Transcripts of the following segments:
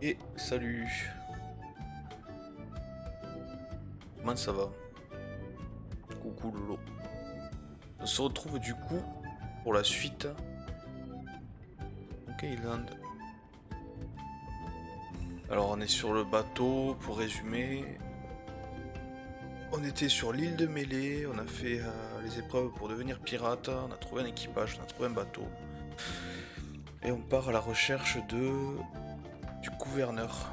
Et salut. Comment ça va? Coucou Lolo. On se retrouve du coup pour la suite. Ok Island. Alors on est sur le bateau, pour résumer. On était sur l'île de Mêlée, on a fait les épreuves pour devenir pirate, on a trouvé un équipage, on a trouvé un bateau. Et on part à la recherche du gouverneur.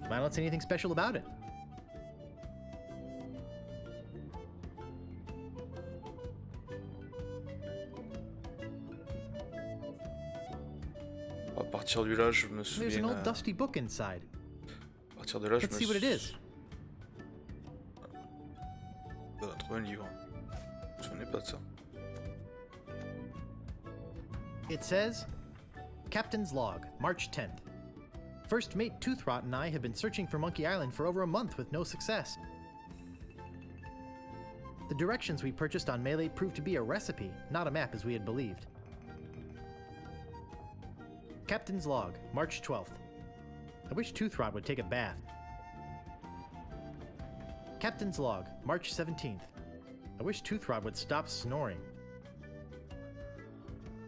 I don't see anything special about it. À partir de là, je me There's souviens. an old dusty book inside. À partir de là, je Let's me see what it is. On a trouvé un livre. Je me souvenais pas de ça. It says, Captain's Log, March 10th. First Mate Toothrot and I have been searching for Monkey Island for over a month with no success. The directions we purchased on Melee proved to be a recipe, not a map as we had believed. Captain's Log, March 12th. I wish Toothrot would take a bath. Captain's Log, March 17th. I wish Toothrot would stop snoring.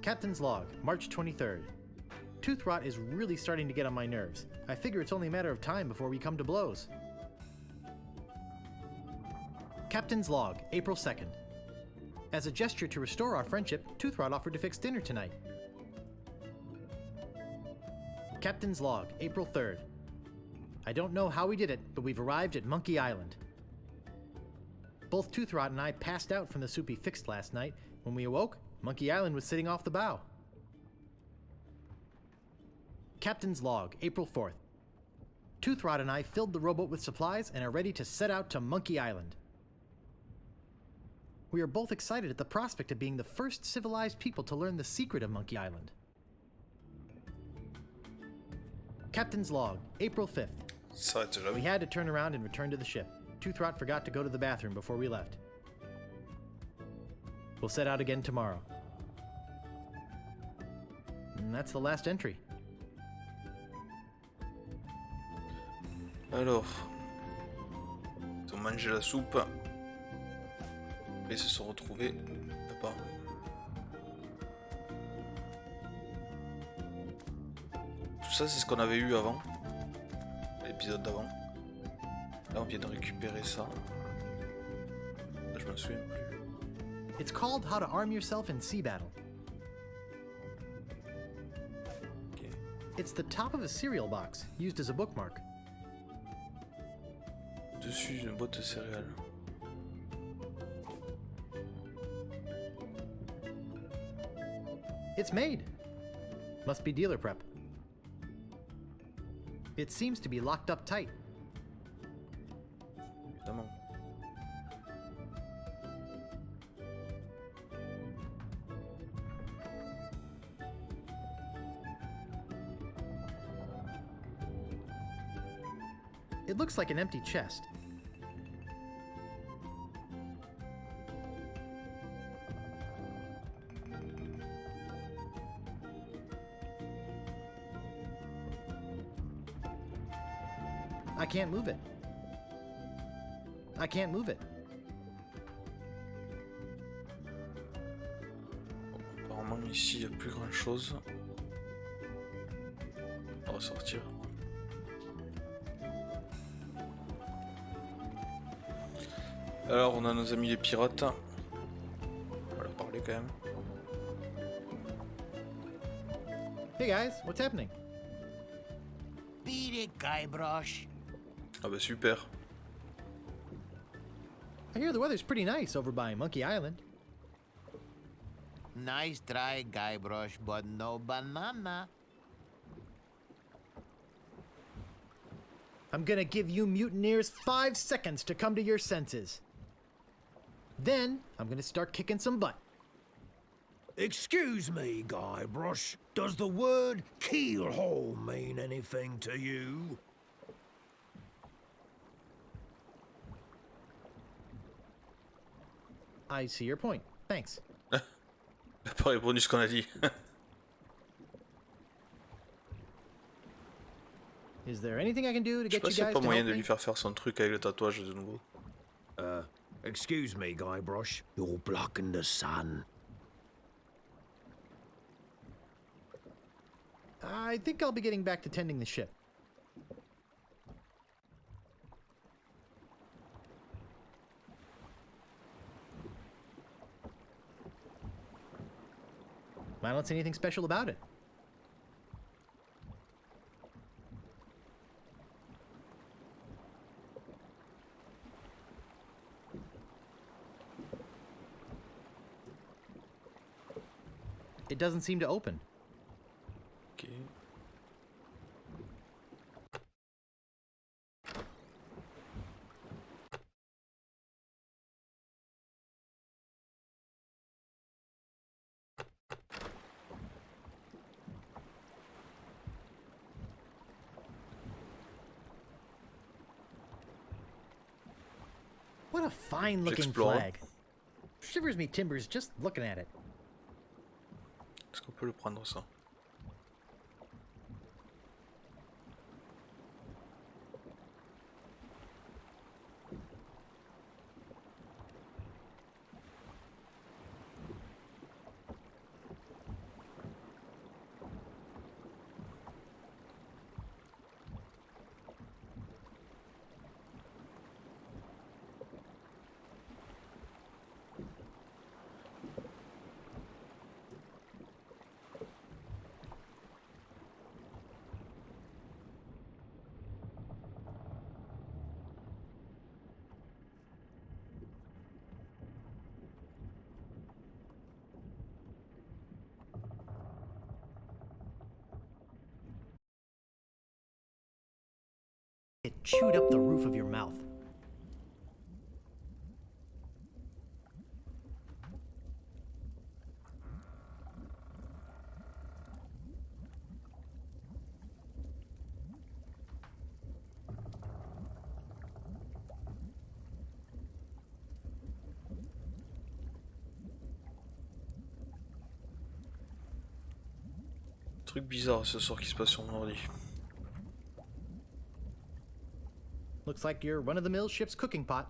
Captain's Log, March 23rd. Toothrot is really starting to get on my nerves. I figure it's only a matter of time before we come to blows. Captain's Log, April 2nd. As a gesture to restore our friendship, Toothrot offered to fix dinner tonight. Captain's Log, April 3rd. I don't know how we did it, but we've arrived at Monkey Island. Both Toothrot and I passed out from the soup he fixed last night. When we awoke, Monkey Island was sitting off the bow. Captain's Log, April 4th. Toothrot and I filled the rowboat with supplies and are ready to set out to Monkey Island. We are both excited at the prospect of being the first civilized people to learn the secret of Monkey Island. Captain's Log, April 5th. Ça arrête We jamais. had to turn around and return to the ship. Toothrot forgot to go to the bathroom before we left. We'll set out again tomorrow. And that's the last entry. Alors, ils ont mangé la soupe. Après, ils se sont retrouvés là-bas. Tout ça, c'est ce qu'on avait eu avant, l'épisode d'avant. Là, on vient de récupérer ça. Là, je me souviens plus. It's called How to Arm Yourself in Sea Battle. Ok. It's the top of a cereal box, used as a bookmark. Dessus d'une boîte de céréales. It's made. Must be dealer prep. It seems to be locked up tight. Évidemment. It looks like an empty chest. I can't move it. I can't move it. Bon, apparemment, ici, il n'y a plus grand chose. On va ressortir. Alors, on a nos amis les pirates. On va leur parler quand même. Hey guys, what's happening? Beat it, Guybrush. Ah bah super. I hear the weather's pretty nice over by Monkey Island. Nice try, Guybrush, but no banana. I'm gonna give you mutineers 5 seconds to come to your senses. Then, I'm gonna start kicking some butt. Excuse me, Guybrush. Does the word keelhaul mean anything to you? I see your point. Thanks. Il a pas répondu ce qu'on a dit. Is there anything I can do to Je sais get pas you s'il n'y a guys pas to moyen help de me? lui faire son truc avec le tatouage de nouveau. Excuse me, Guybrush. You're blocking the sun. I think I'll be getting back to tending the ship. I don't see anything special about it. It doesn't seem to open. Ok. What a fine looking J'explore. flag. Shivers me timbers just looking at it. Est-ce qu'on peut le prendre ça? It chewed up the roof of your mouth. Truc bizarre ce soir qui se passe sur mon ordi. Looks like your run-of-the-mill ship's cooking pot.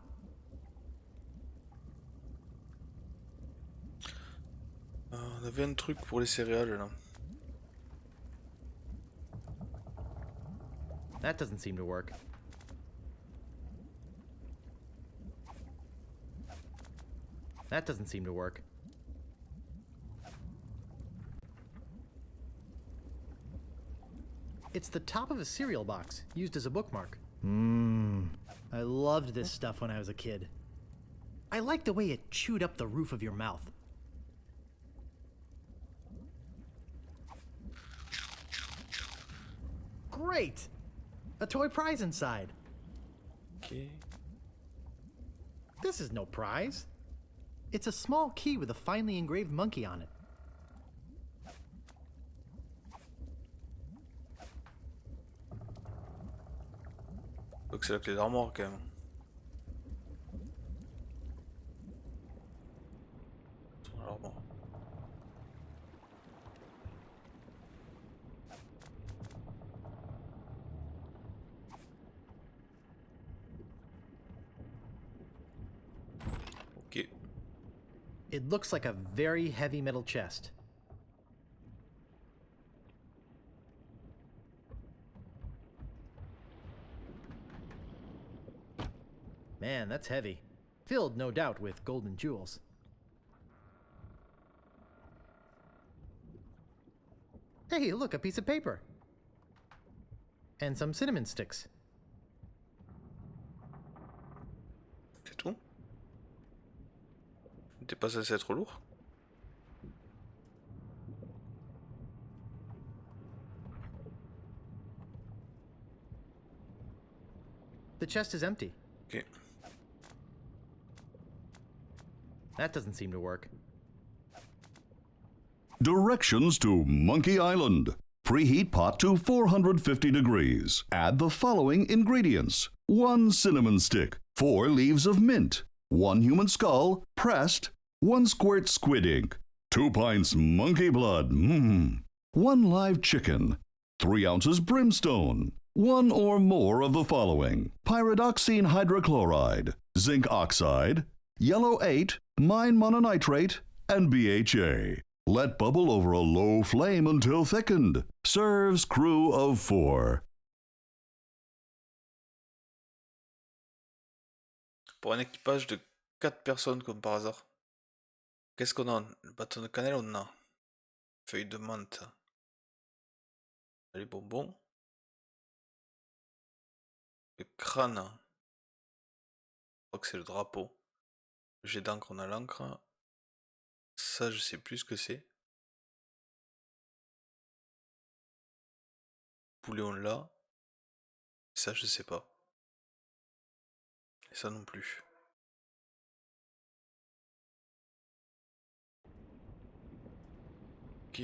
On avait un truc pour les céréales là. That doesn't seem to work. That doesn't seem to work. It's the top of a cereal box, used as a bookmark. I loved this stuff when I was a kid. I like the way it chewed up the roof of your mouth. Great! A toy prize inside. Ok. This is no prize. It's a small key with a finely engraved monkey on it. Donc c'est la clé d'armoire quand même. Dans l'armoire. Ok. It looks like a very heavy metal chest. Man, that's heavy. Filled, no doubt, with golden jewels. Hey, look, a piece of paper. And some cinnamon sticks. C'est tout? T'es pas censé être lourd? The chest is empty. Ok. That doesn't seem to work. Directions to Monkey Island. Preheat pot to 450 degrees. Add the following ingredients: 1 cinnamon stick, 4 leaves of mint, 1 human skull, pressed, 1 squirt squid ink, 2 pints monkey blood, 1 live chicken, 3 ounces brimstone, 1 or more of the following: pyridoxine hydrochloride, zinc oxide, yellow 8, mine mononitrate, and BHA. Let bubble over a low flame until thickened. Serves crew of 4. Pour un équipage de 4 personnes comme par hasard. Qu'est-ce qu'on a? Le bâton de cannelle, on a. Feuille de menthe. Les bonbons. Le crâne. Je crois que c'est le drapeau. Le jet d'encre, on a l'encre. Ça, je sais plus ce que c'est. Poulet, on l'a. Ça, je sais pas. Et ça non plus. Ok.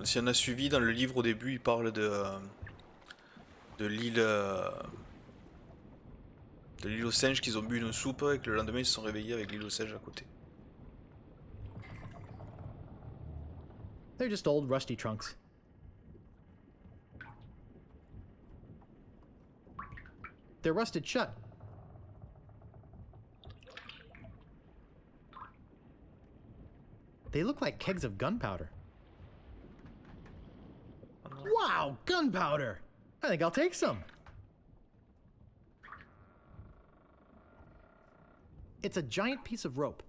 Si on a suivi dans le livre au début, il parle de l'île aux singes qu'ils ont bu une soupe et que le lendemain ils se sont réveillés avec l'île aux singes à côté. They're just old rusty trunks. They're rusted shut. They look like kegs of gunpowder. Wow, gunpowder! I think I'll take some. It's a giant piece of rope.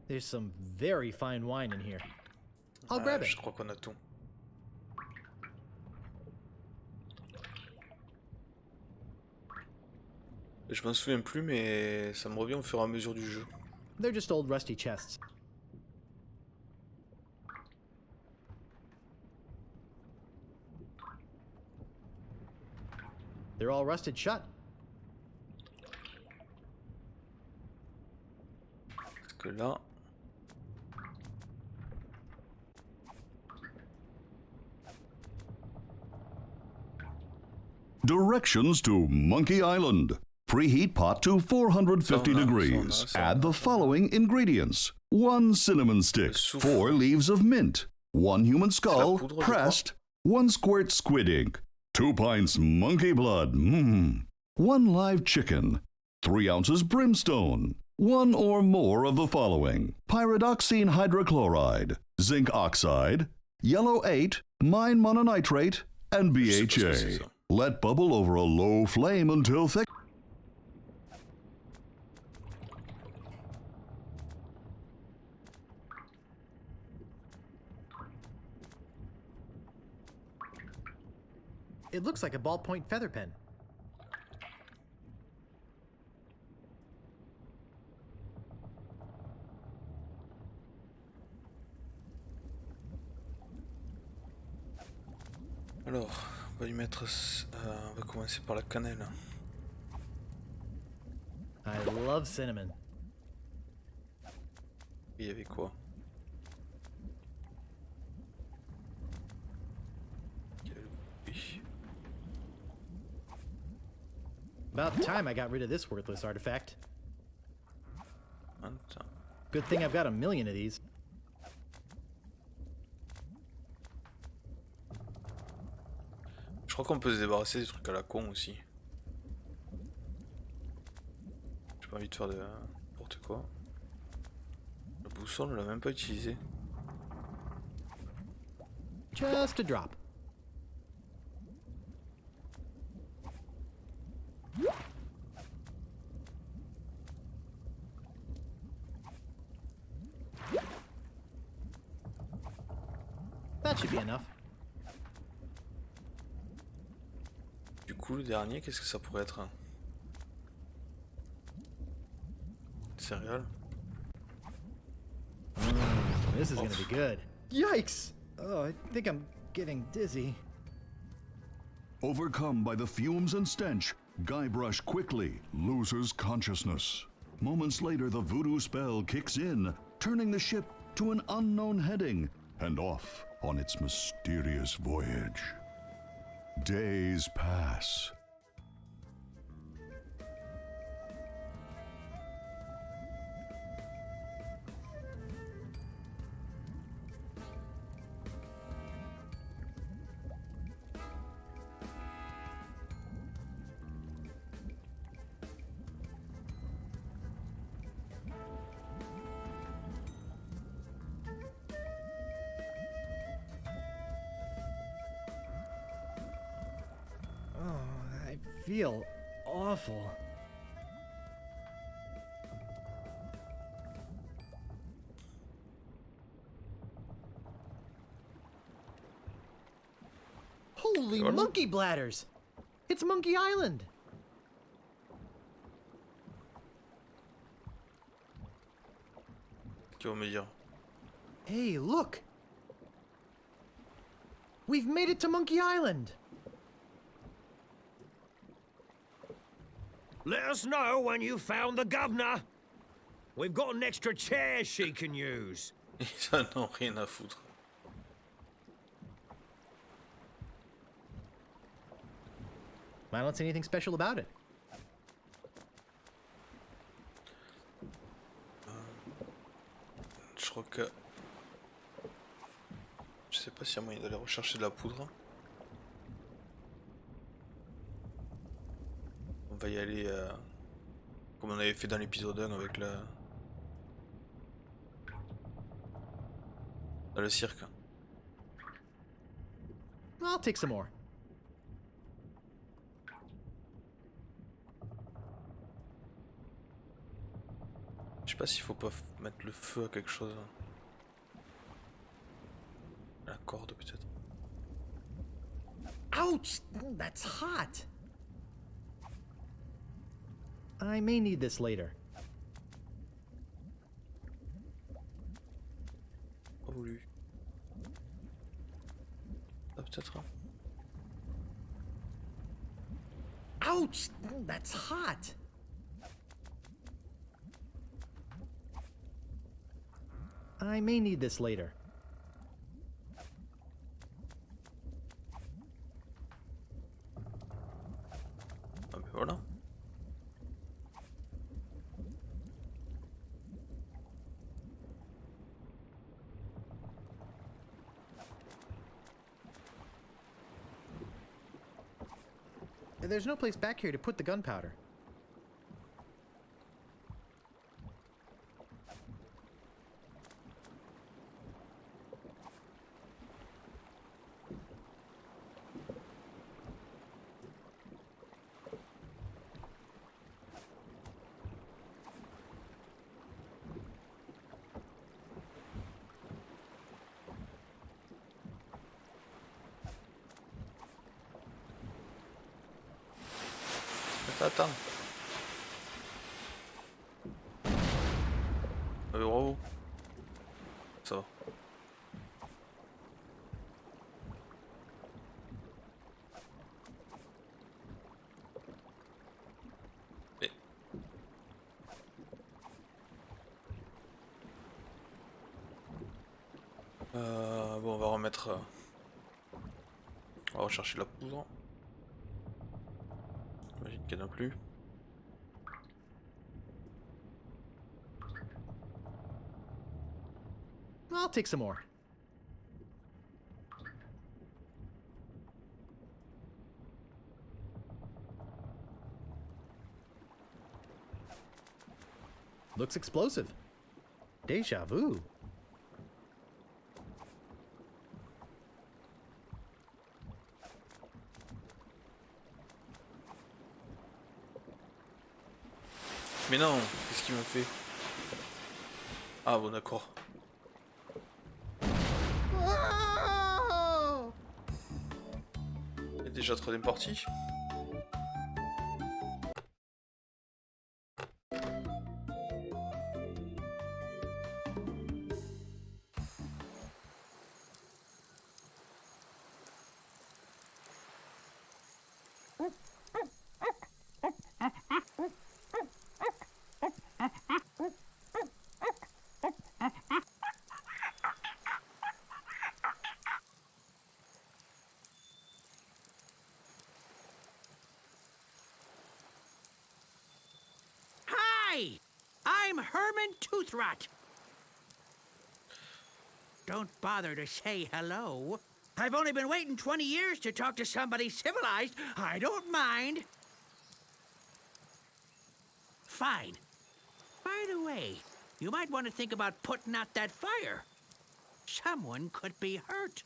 There's some very fine wine in here. I'll grab it. Je crois qu'on a tout. Je m'en souviens plus, mais ça me revient au fur et à mesure du jeu. They're just old rusty chests. They're all rusted shut. Parce que là... Directions to Monkey Island. Preheat pot to 450 degrees. Add the following ingredients: 1 cinnamon stick, 4 leaves of mint, 1 human skull, pressed, 1 squirt squid ink, 2 pints monkey blood, 1 live chicken, 3 ounces brimstone, 1 or more of the following: pyridoxine hydrochloride, zinc oxide, yellow 8, mine mononitrate, and BHA. Let bubble over a low flame until thick. It looks like a ballpoint feather pen. Alors, on va lui mettre... on va commencer par la cannelle. I love cinnamon. Il y avait quoi? Oui. About time I got rid of this worthless artifact. Attends. Good thing I've got a million of these. Je crois qu'on peut se débarrasser des trucs à la con aussi. J'ai pas envie de faire de n'importe quoi. La boussole, on l'a même pas utilisée. Just a drop. That should be enough. Du coup, le dernier, qu'est-ce que ça pourrait être? Céréales. This is gonna be good. Yikes! Oh, I think I'm getting dizzy. Overcome by the fumes and stench, Guybrush quickly loses consciousness. Moments later, the voodoo spell kicks in, turning the ship to an unknown heading and off on its mysterious voyage. Days pass. I feel awful. Holy Voilà. monkey bladders! It's Monkey Island! Tu vas me dire. Hey, look! We've made it to Monkey Island! Let us know when you found the governor. We've got an extra chair she can use. Ils en ont rien à foutre. I don't see anything special about it. Je crois que... Je sais pas s'il y a moyen d'aller rechercher de la poudre. On va y aller comme on avait fait dans l'épisode 1 avec la... Dans le cirque. I'll take some more. Je sais pas s'il faut pas mettre le feu à quelque chose. La corde peut-être. Ouch! That's hot! I may need this later. Pas voulu. Ah, peut-être. Ouch! That's hot! I may need this later. Ah ben voilà. There's no place back here to put the gunpowder. Attends. Ah, bravo. Ça va. Et... bon, on va remettre... On va rechercher la poudre. J'imagine qu'il n'y en a plus. I'll take some more. Looks explosive. Deja vu. Mais non, qu'est-ce qu'il me fait? Ah bon, d'accord. Il y a déjà troisième partie. I'm Herman Toothrot. Don't bother to say hello. I've only been waiting 20 years to talk to somebody civilized. I don't mind. Fine. By the way, you might want to think about putting out that fire. Someone could be hurt.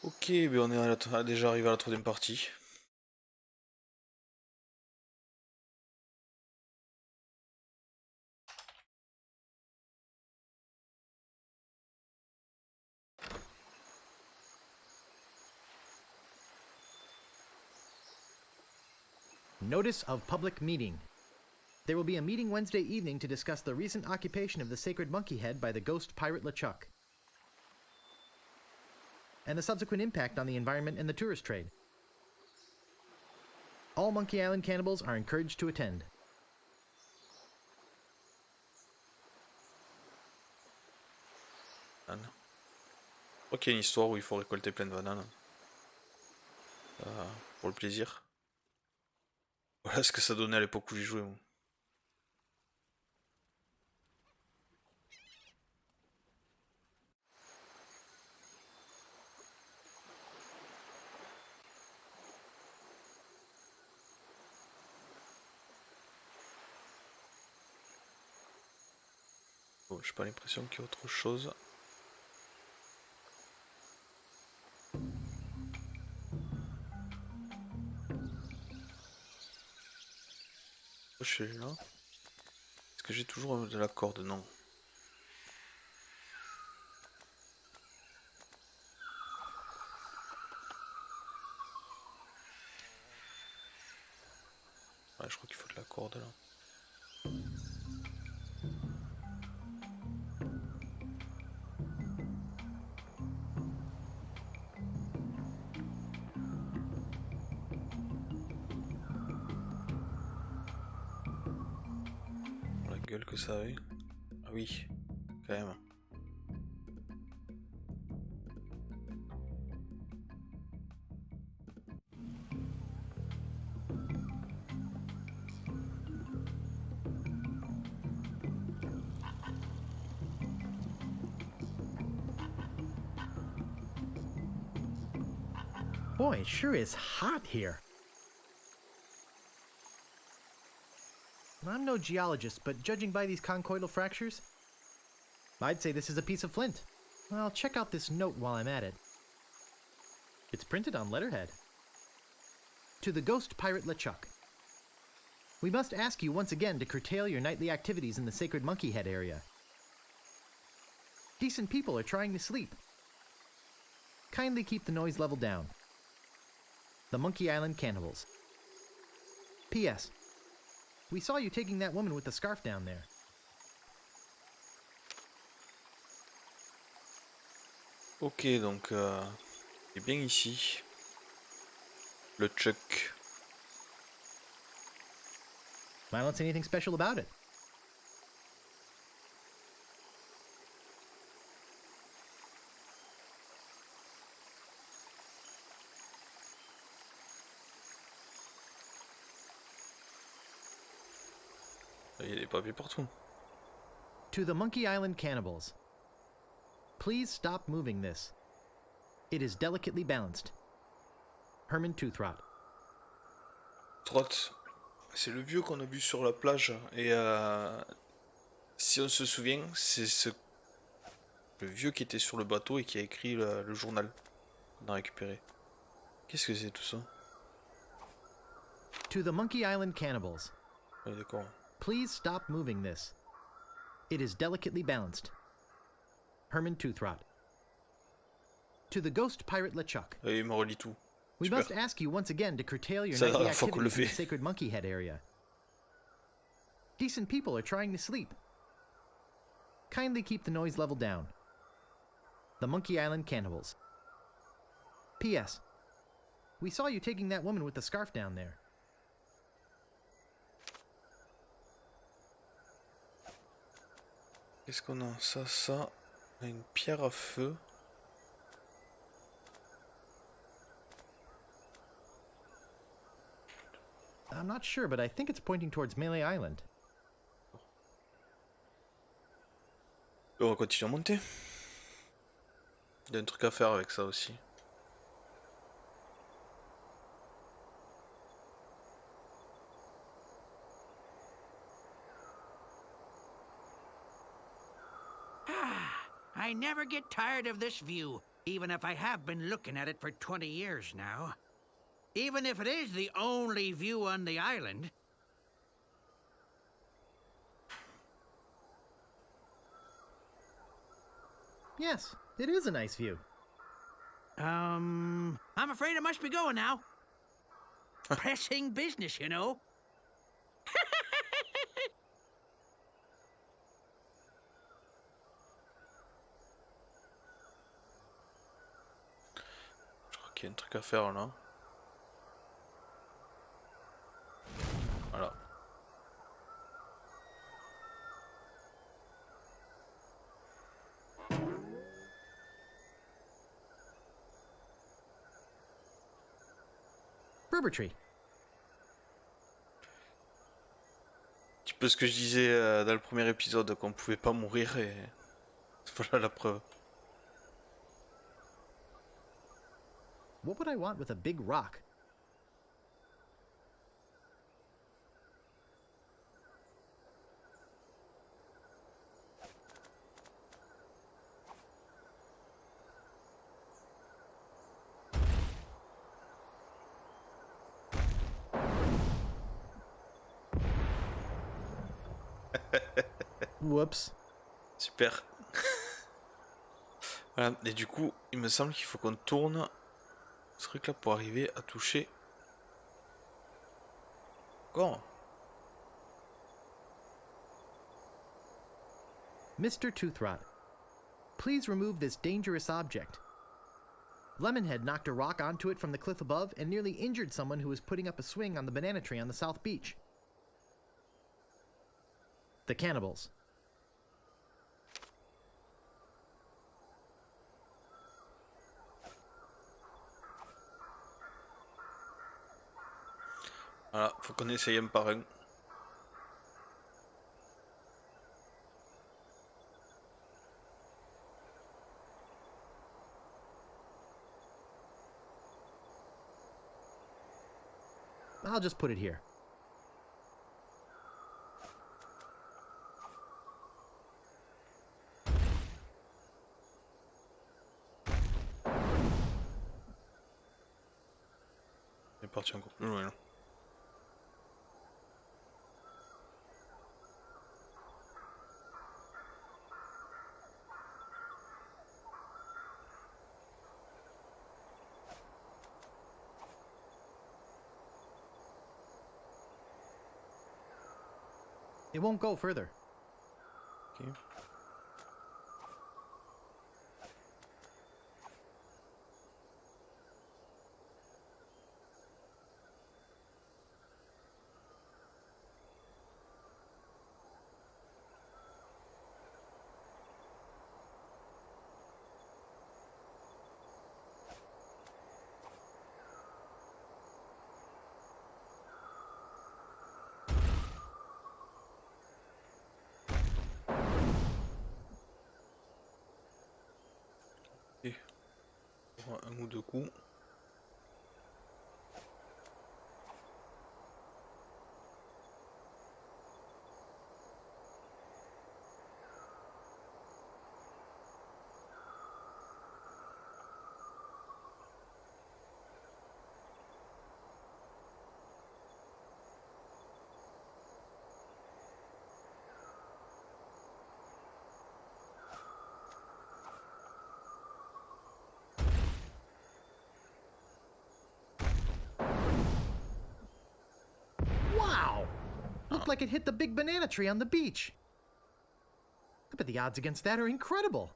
Ok, ben on est déjà arrivé à la troisième partie. Notice of public meeting. There will be a meeting Wednesday evening to discuss the recent occupation of the sacred monkey head by the ghost pirate LeChuck, and the subsequent impact on the environment and the tourist trade. All Monkey Island cannibals are encouraged to attend. Je crois qu'il y a une histoire où il faut récolter plein de bananes. Pour le plaisir. Voilà ce que ça donnait à l'époque où j'y jouais. Moi. Bon, j'ai pas l'impression qu'il y a autre chose. Je suis là. Est-ce que j'ai toujours de la corde? Non. Ouais, je crois qu'il faut de la corde là. La gueule que ça avait. Ah oui, quand même. Boy, it sure is hot here. I'm no geologist, but judging by these conchoidal fractures, I'd say this is a piece of flint. Well, check out this note while I'm at it. It's printed on letterhead. To the ghost pirate LeChuck. We must ask you once again to curtail your nightly activities in the sacred monkey head area. Decent people are trying to sleep. Kindly keep the noise level down. The Monkey Island Cannibals. P.S. We saw you taking that woman with the scarf down there. Ok, donc c'est bien ici. Le Chuck. I don't see anything special about it. Il y a des papiers partout. To the Monkey Island Cannibals. Please stop moving this. It is delicately balanced. Herman Toothrot. Trot, c'est le vieux qu'on a vu sur la plage. Et si on se souvient, c'est le vieux qui était sur le bateau et qui a écrit le journal qu'on a récupéré. Qu'est-ce que c'est tout ça? To the Monkey Island Cannibals. Oui, d'accord. Please stop moving this. It is delicately balanced. Herman Toothrot. To the ghost pirate LeChuck. Et il me relie tout. We Super. must ask you once again to curtail your C'est la nightly dernière fois qu'on le activities in the fait. sacred monkey head area. Decent people are trying to sleep. Kindly keep the noise level down. The Monkey Island Cannibals. P.S. We saw you taking that woman with the scarf down there. Qu'est-ce qu'on a? Ça. On a une pierre à feu. I'm not sure, but I think it's pointing towards Melee Island. On va continuer à monter. Il y a un truc à faire avec ça aussi. I never get tired of this view, even if I have been looking at it for 20 years now. Even if it is the only view on the island. Yes, it is a nice view. I'm afraid I must be going now. Pressing business, you know. Je crois qu'il y a un truc à faire là. Voilà. Rubber tree. Un petit peu ce que je disais dans le premier épisode, qu'on pouvait pas mourir et voilà la preuve. What would I want with a big rock? Whoops. Super. Voilà, et du coup, il me semble qu'il faut qu'on tourne ce truc là pour arriver à toucher. Encore. Mr. Toothrot, please remove this dangerous object. Lemonhead knocked a rock onto it from the cliff above and nearly injured someone who was putting up a swing on the banana tree on the south beach. The cannibals. Voilà, faut qu'on essaye un par un. I'll just put it here. Il est parti encore plus loin là. It won't go further. Ok. Et un ou deux coups. Wow! Looked like it hit the big banana tree on the beach. I bet the odds against that are incredible.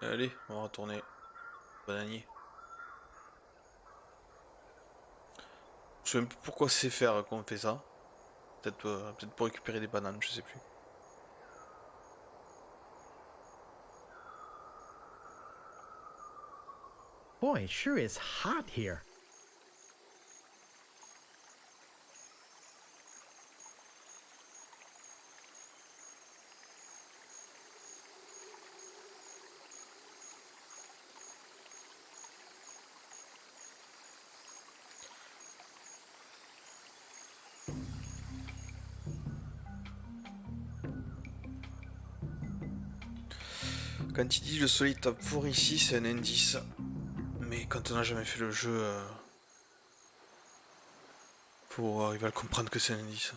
Allez, on va retourner. Bananier. Je sais même plus pourquoi c'est faire qu'on fait ça. Peut-être pour récupérer des bananes, je sais plus. Boy, it sure is hot here. Quand il dit le soleil tape fort ici, c'est un indice. Mais quand on n'a jamais fait le jeu, faut arriver à le comprendre que c'est un indice.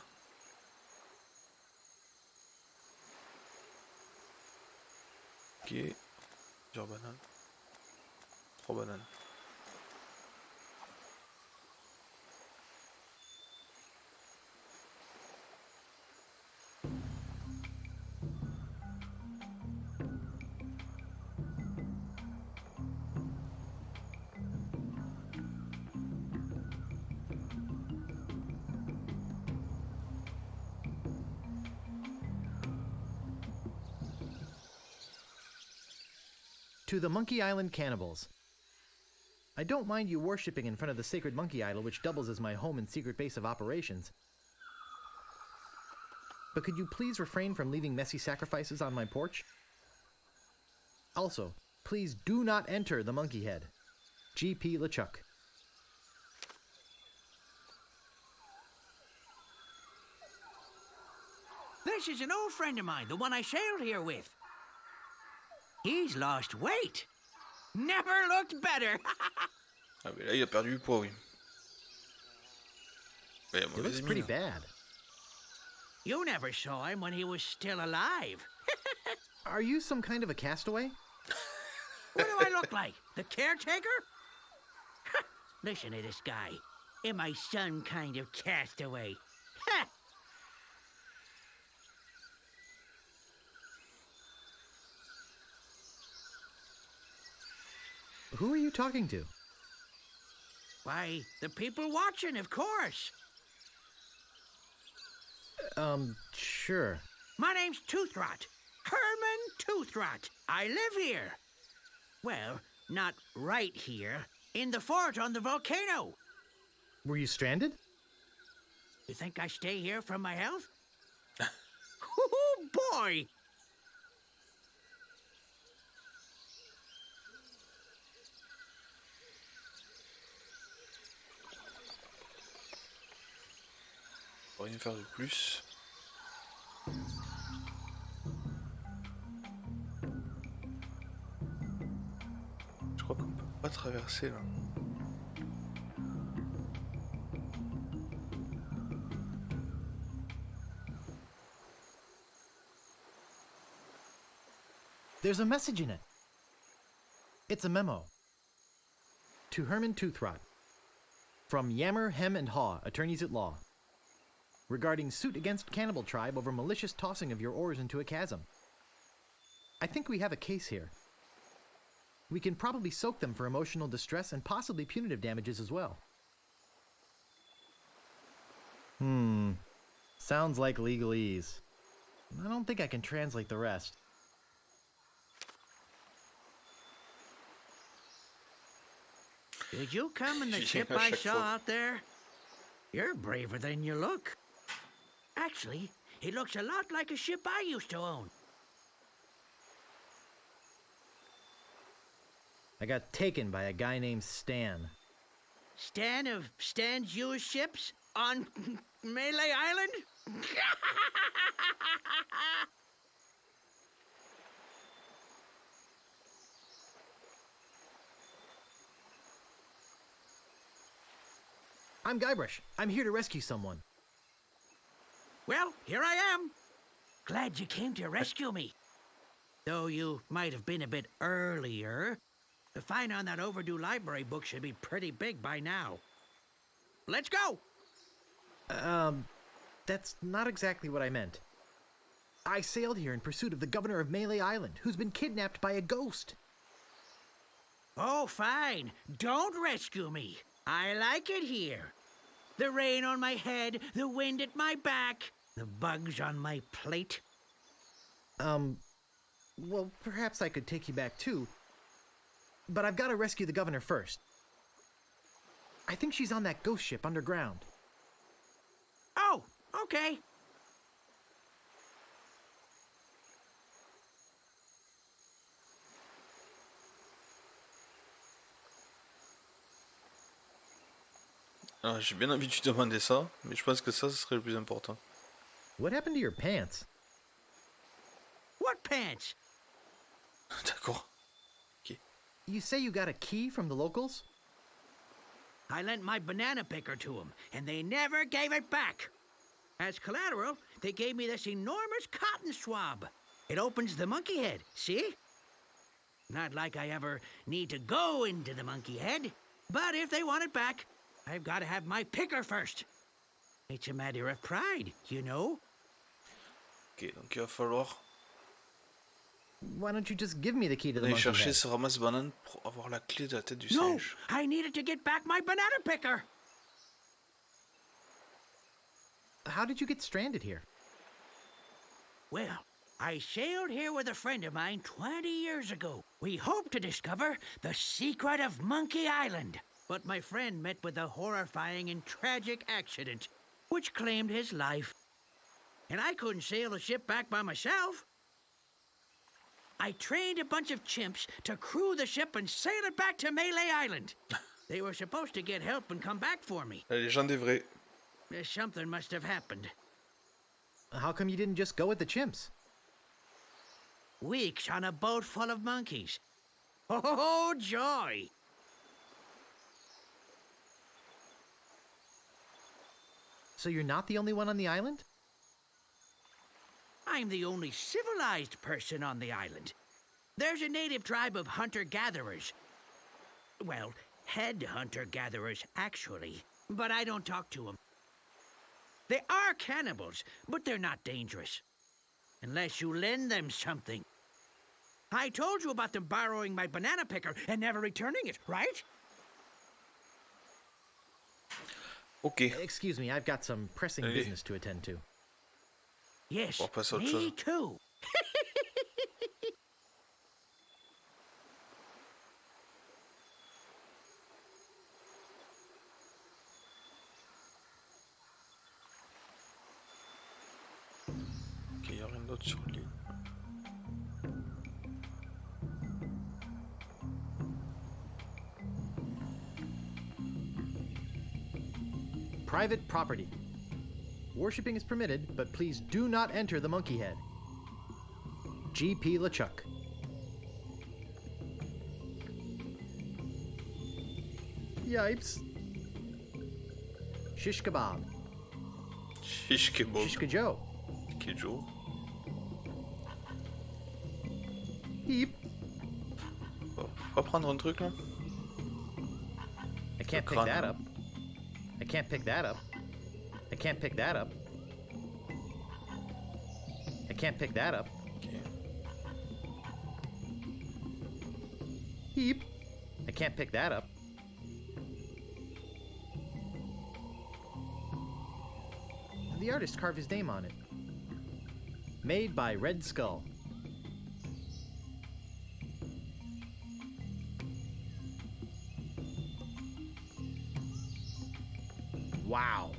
Ok. Plusieurs bananes. 3 bananes. To the Monkey Island cannibals. I don't mind you worshipping in front of the sacred monkey idol, which doubles as my home and secret base of operations. But could you please refrain from leaving messy sacrifices on my porch? Also, please do not enter the monkey head. G.P. LeChuck. This is an old friend of mine, the one I sailed here with. He's lost weight. Never looked better. Ah mais là il a perdu du poids, oui. Ouais, It looks pretty bad. You never saw him when he was still alive. Are you some kind of a castaway? What do I look like? The caretaker? Listen to this guy. Am I some kind of castaway? Who are you talking to? Why, the people watching, of course. Sure. My name's Toothrot. Herman Toothrot. I live here. Well, not right here. In the fort on the volcano. Were you stranded? You think I stay here for my health? Oh, boy! Rien faire de plus. Je crois qu'on peut pas traverser là. There's a message in it. It's a memo. To Herman Toothrot. From Yammer, Hem, and Haw, attorneys at law. Regarding suit against cannibal tribe over malicious tossing of your oars into a chasm. I think we have a case here. We can probably soak them for emotional distress and possibly punitive damages as well. Sounds like legalese. I don't think I can translate the rest. Did you come in the Yeah, ship à I chaque saw fois. out there? You're braver than you look. Actually, it looks a lot like a ship I used to own. I got taken by a guy named Stan. Stan of Stan's used ships on Melee Island? I'm Guybrush. I'm here to rescue someone. Well, here I am. Glad you came to rescue me. Though you might have been a bit earlier. The fine on that overdue library book should be pretty big by now. Let's go! That's not exactly what I meant. I sailed here in pursuit of the governor of Melee Island, who's been kidnapped by a ghost. Oh, fine. Don't rescue me. I like it here. The rain on my head, the wind at my back, the bugs on my plate. Well, perhaps I could take you back too. But I've got to rescue the governor first. I think she's on that ghost ship underground. Oh, okay. Alors, j'ai bien envie de lui demander ça, mais je pense que ça, ce serait le plus important. What happened to your pants? What pants? D'accord. Ok. You say you got a key from the locals? I lent my banana picker to them, and they never gave it back. As collateral, they gave me this enormous cotton swab. It opens the monkey head, see? Not like I ever need to go into the monkey head, but if they want it back, I've got to have my picker first. It's a matter of pride, you know? Ok, donc il va falloir Why don't you just give me the key to the aller monkey chercher head? ce ramasse-banane pour avoir la clé de la tête du No, singe. I needed to get back my banana picker. How did you get stranded here? Well, I sailed here with a friend of mine 20 years ago. We hoped to discover the secret of Monkey Island. But my friend met with a horrifying and tragic accident, which claimed his life. And I couldn't sail the ship back by myself. I trained a bunch of chimps to crew the ship and sail it back to Melee Island. They were supposed to get help and come back for me. La légende est vraie. Something must have happened. How come you didn't just go with the chimps? Weeks on a boat full of monkeys. Oh, joy! So you're not the only one on the island? I'm the only civilized person on the island. There's a native tribe of hunter-gatherers. Well, head hunter-gatherers, actually. But I don't talk to them. They are cannibals, but they're not dangerous. Unless you lend them something. I told you about them borrowing my banana picker and never returning it, right? Ok. Excuse me, I've got some pressing Allez. business to attend to. Yes, On passe à autre me chose. too. Ok, il n'y a rien d'autre sur l'île. Private property. Worshipping is permitted, but please do not enter the monkey head. G.P. LeChuck. Yipes. Shish kebab. Shish kebab. Shish Joe. Kejo. Heep. Bon, faut pas prendre un truc là. I can't pick crâne. that up. I can't pick that up. I can't pick that up. I can't pick that up. Ok. Heep. I can't pick that up. The artist carved his name on it. Made by Red Skull. Wow.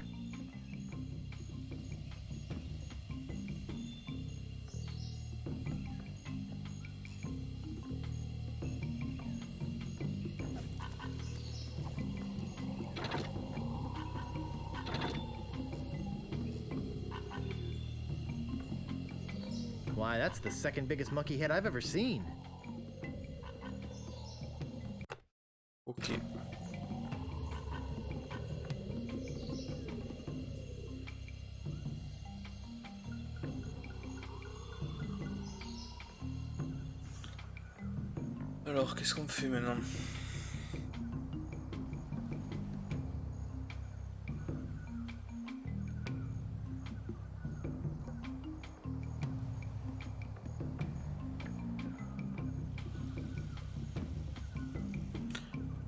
Why, that's the second biggest monkey head I've ever seen. Ok. Alors, qu'est-ce qu'on fait maintenant?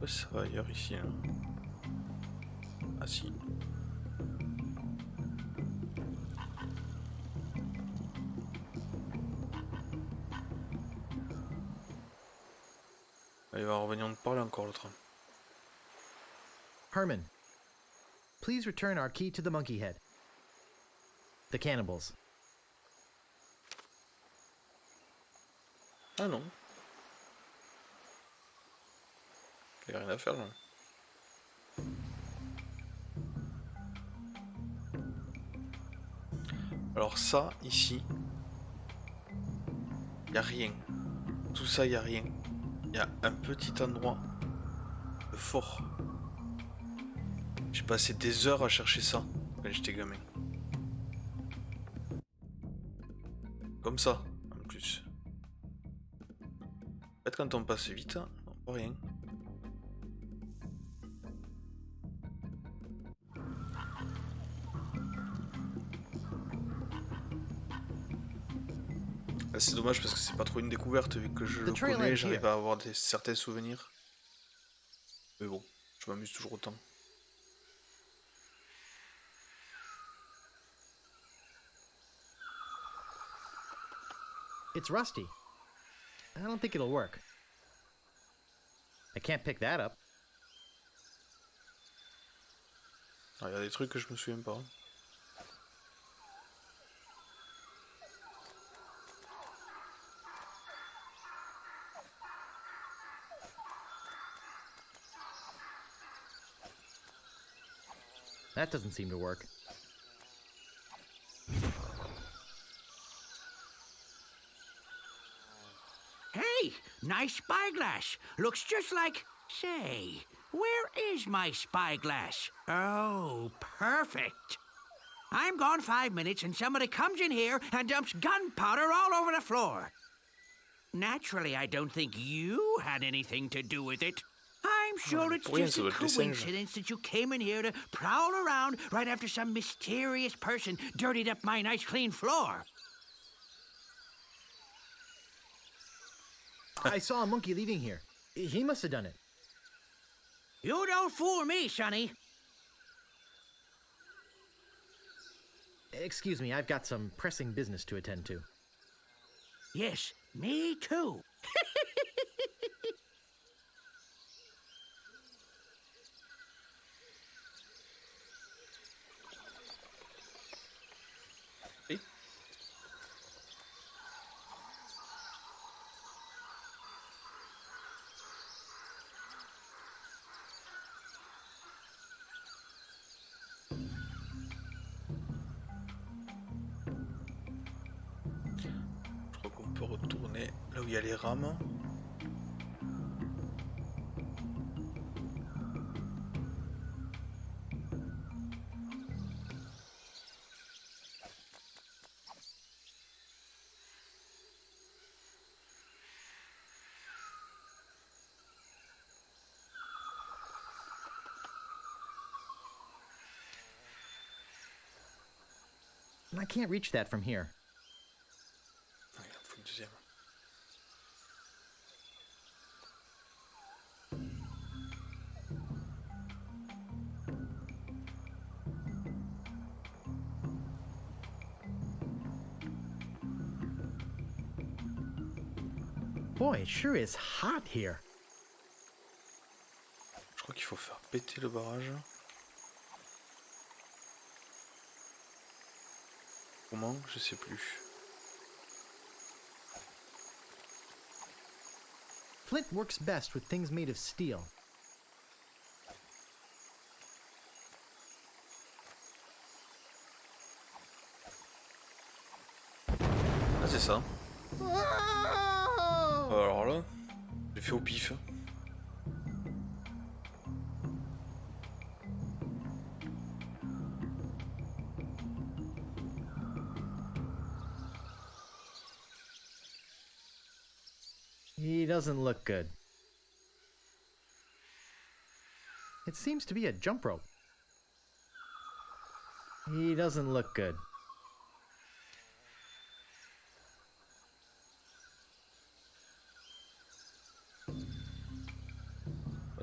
Ouais, ça va ailleurs ici. Hein. Ah si. Il va revenir nous parler encore l'autre. Herman, please return our key to the monkey head. The cannibals. Ah non. Il n'y a rien à faire là. Alors ça, ici, il n'y a rien. Tout ça, il n'y a rien. Il y a un petit endroit de fort. J'ai passé des heures à chercher ça quand j'étais gamin. Comme ça, en plus. En fait, quand on passe vite, on voit rien. C'est dommage parce que c'est pas trop une découverte vu que je le connais, j'arrive à avoir certains souvenirs. Mais bon, je m'amuse toujours autant. It's rusty. I don't think it'll work. I can't pick that up. Il y a des trucs que je me souviens pas. That doesn't seem to work. Hey, nice spyglass. Looks just like... Say, where is my spyglass? Oh, perfect. I'm gone 5 minutes and somebody comes in here and dumps gunpowder all over the floor. Naturally, I don't think you had anything to do with it. I'm sure it's just a coincidence that you came in here to prowl around right after some mysterious person dirtied up my nice clean floor. I saw a monkey leaving here. He must have done it. You don't fool me, Sonny. Excuse me, I've got some pressing business to attend to. Yes, me too. On peut retourner là où il y a les rames. I can't reach that from here. Il en faut une deuxième. Boy, it sure is hot here. Je crois qu'il faut faire péter le barrage. Comment? Je sais plus. Flint works best with things made of steel. Ah, c'est ça. Alors là, j'ai fait au pif. He doesn't look good. It seems to be a jump rope. He doesn't look good.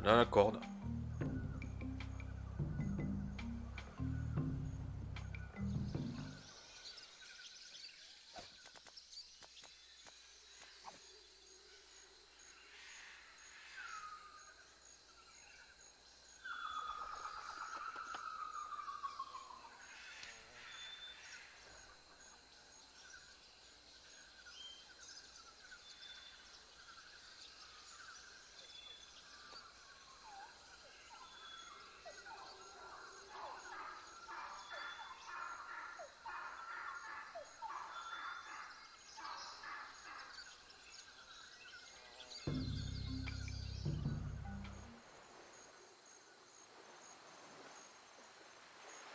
Là, la corde.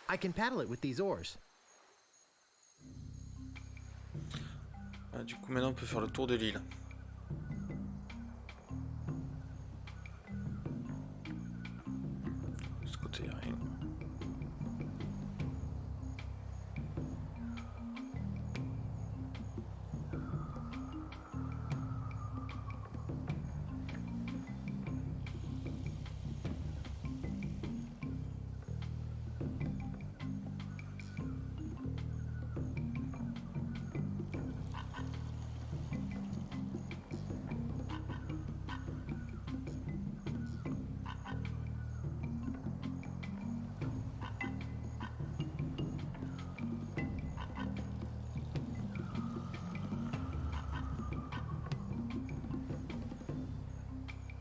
I can paddle it with these oars. Ah, du coup maintenant on peut faire le tour de l'île. De ce côté, y a rien.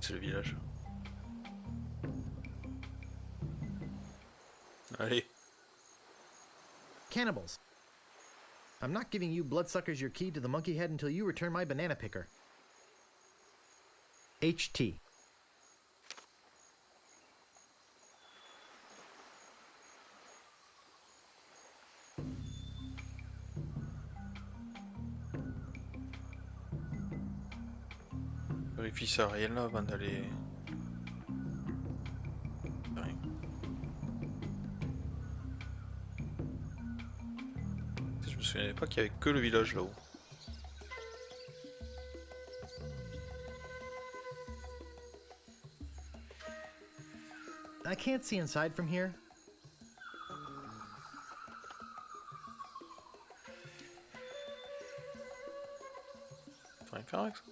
C'est le village. Allez. Cannibals. I'm not giving you bloodsuckers your key to the monkey head until you return my banana picker. HT. Vérifie ça rien là avant d'aller. Rien. Je me souvenais pas qu'il y avait que le village là-haut. I can't see inside from here. T'as rien faire avec ça?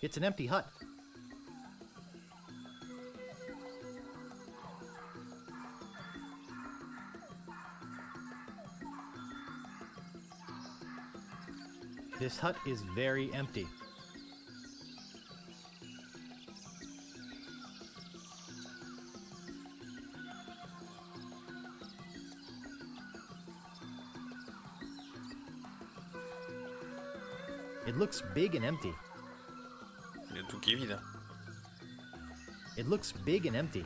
It's an empty hut. This hut is very empty. It looks big and empty. Il y a tout qui est vide. It looks big and empty.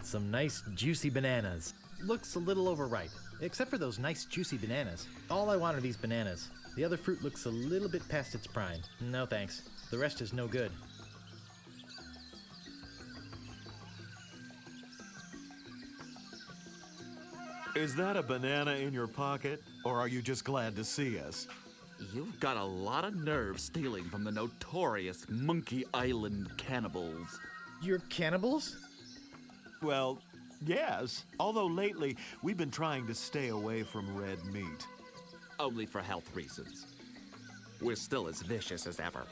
Some nice juicy bananas. Looks a little overripe, except for those nice juicy bananas. All I want are these bananas. The other fruit looks a little bit past its prime. No thanks. The rest is no good. Is that a banana in your pocket, or are you just glad to see us? You've got a lot of nerve stealing from the notorious Monkey Island cannibals. You're cannibals? Well, yes. Although lately, we've been trying to stay away from red meat. Only for health reasons. We're still as vicious as ever.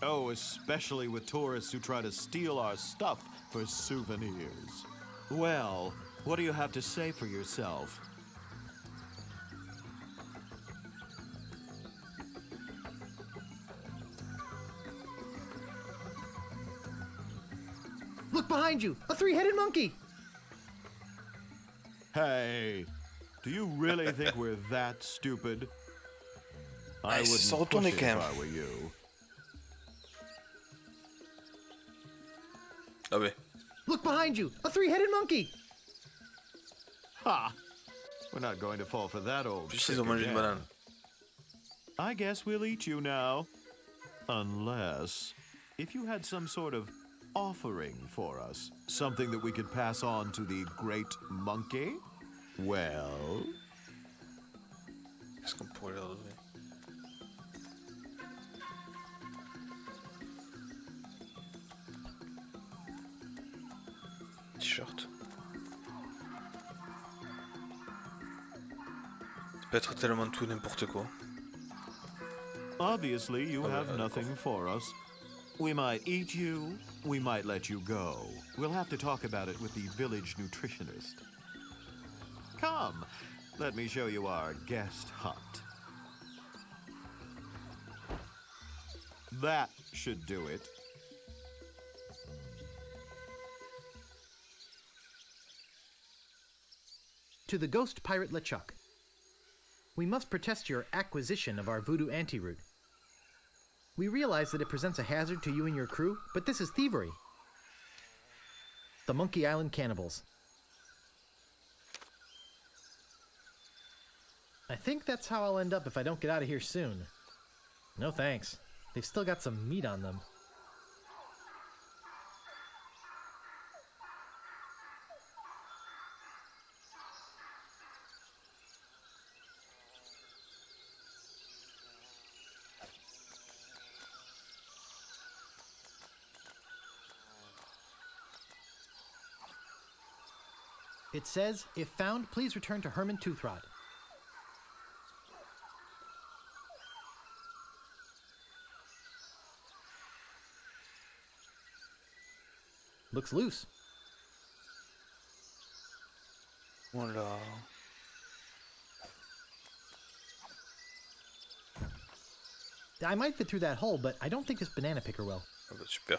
Oh, especially with tourists who try to steal our stuff for souvenirs. Well, what do you have to say for yourself? Look behind you! A three-headed monkey! Hey, do you really think we're that stupid? I Ils se sont wouldn't push retournés it quand if même. I were you. Ah ouais. Look behind you! A three-headed monkey! Ha! We're not going to fall for that old Plus trick ils ont mangé une again. banane. I guess we'll eat you now. Unless, if you had some sort of offering for us, something that we could pass on to the great monkey, well... Qu'est-ce qu'on pourrait leur donner? T-shirt. Ça peut être tellement tout et n'importe quoi. Obviously, you Oh, have yeah, nothing for us. We might eat you, we might let you go. We'll have to talk about it with the village nutritionist. Come, let me show you our guest hut. That should do it. To the ghost pirate LeChuck. we must protest your acquisition of our voodoo antiroot. We realize that it presents a hazard to you and your crew, but this is thievery. The Monkey Island Cannibals. I think that's how I'll end up if I don't get out of here soon. No thanks. They've still got some meat on them. It says, if found, please return to Herman Toothrot. Looks loose. Voilà. I might fit through that hole, but I don't think this banana picker will. Ah bah super.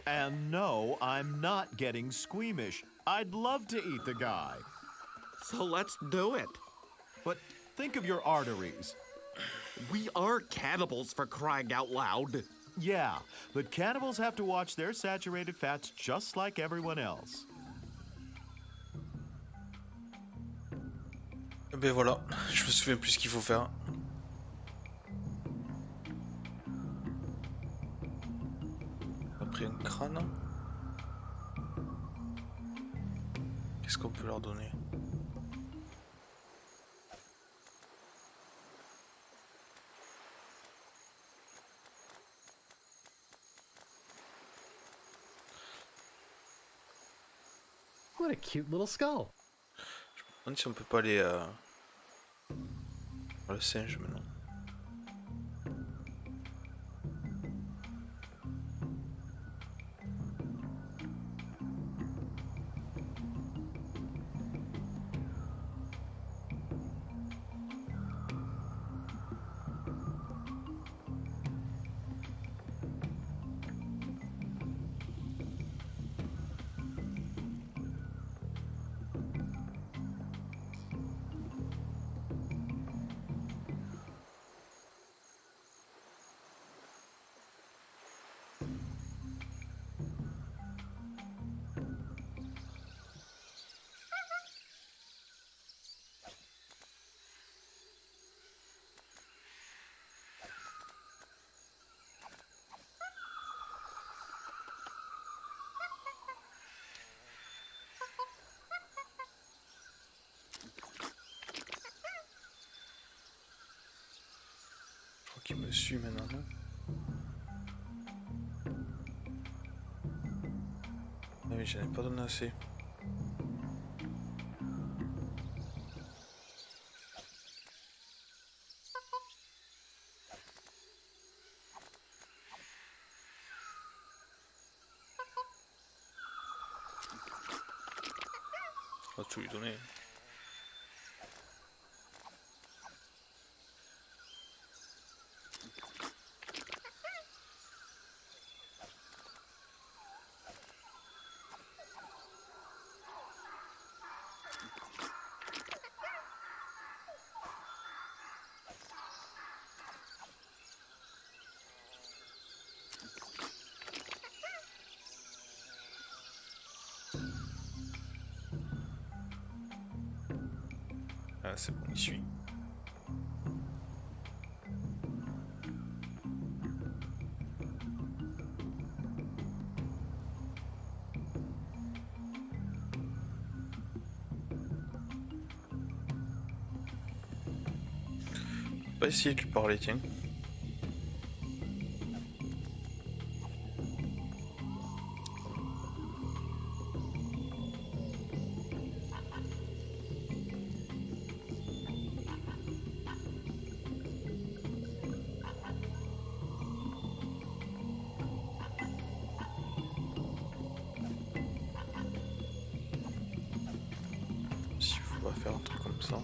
And no, I'm not getting squeamish. I'd love to eat the guy. So let's do it. But think of your arteries. We are cannibals, for crying out loud. Yeah, but cannibals have to watch their saturated fats just like everyone else. Ben voilà, je me souviens plus ce qu'il faut faire. On a pris un crâne. Qu'est-ce qu'on peut leur donner? What a cute little skull. Je me demande si on peut pas aller voir le singe maintenant. Qui me suit maintenant, non? Ah oui, j'en ai pas donné assez. On va tout lui donner. Ah, c'est bon, il suit. On va essayer de lui parler, tiens. Si on va faire un truc comme ça.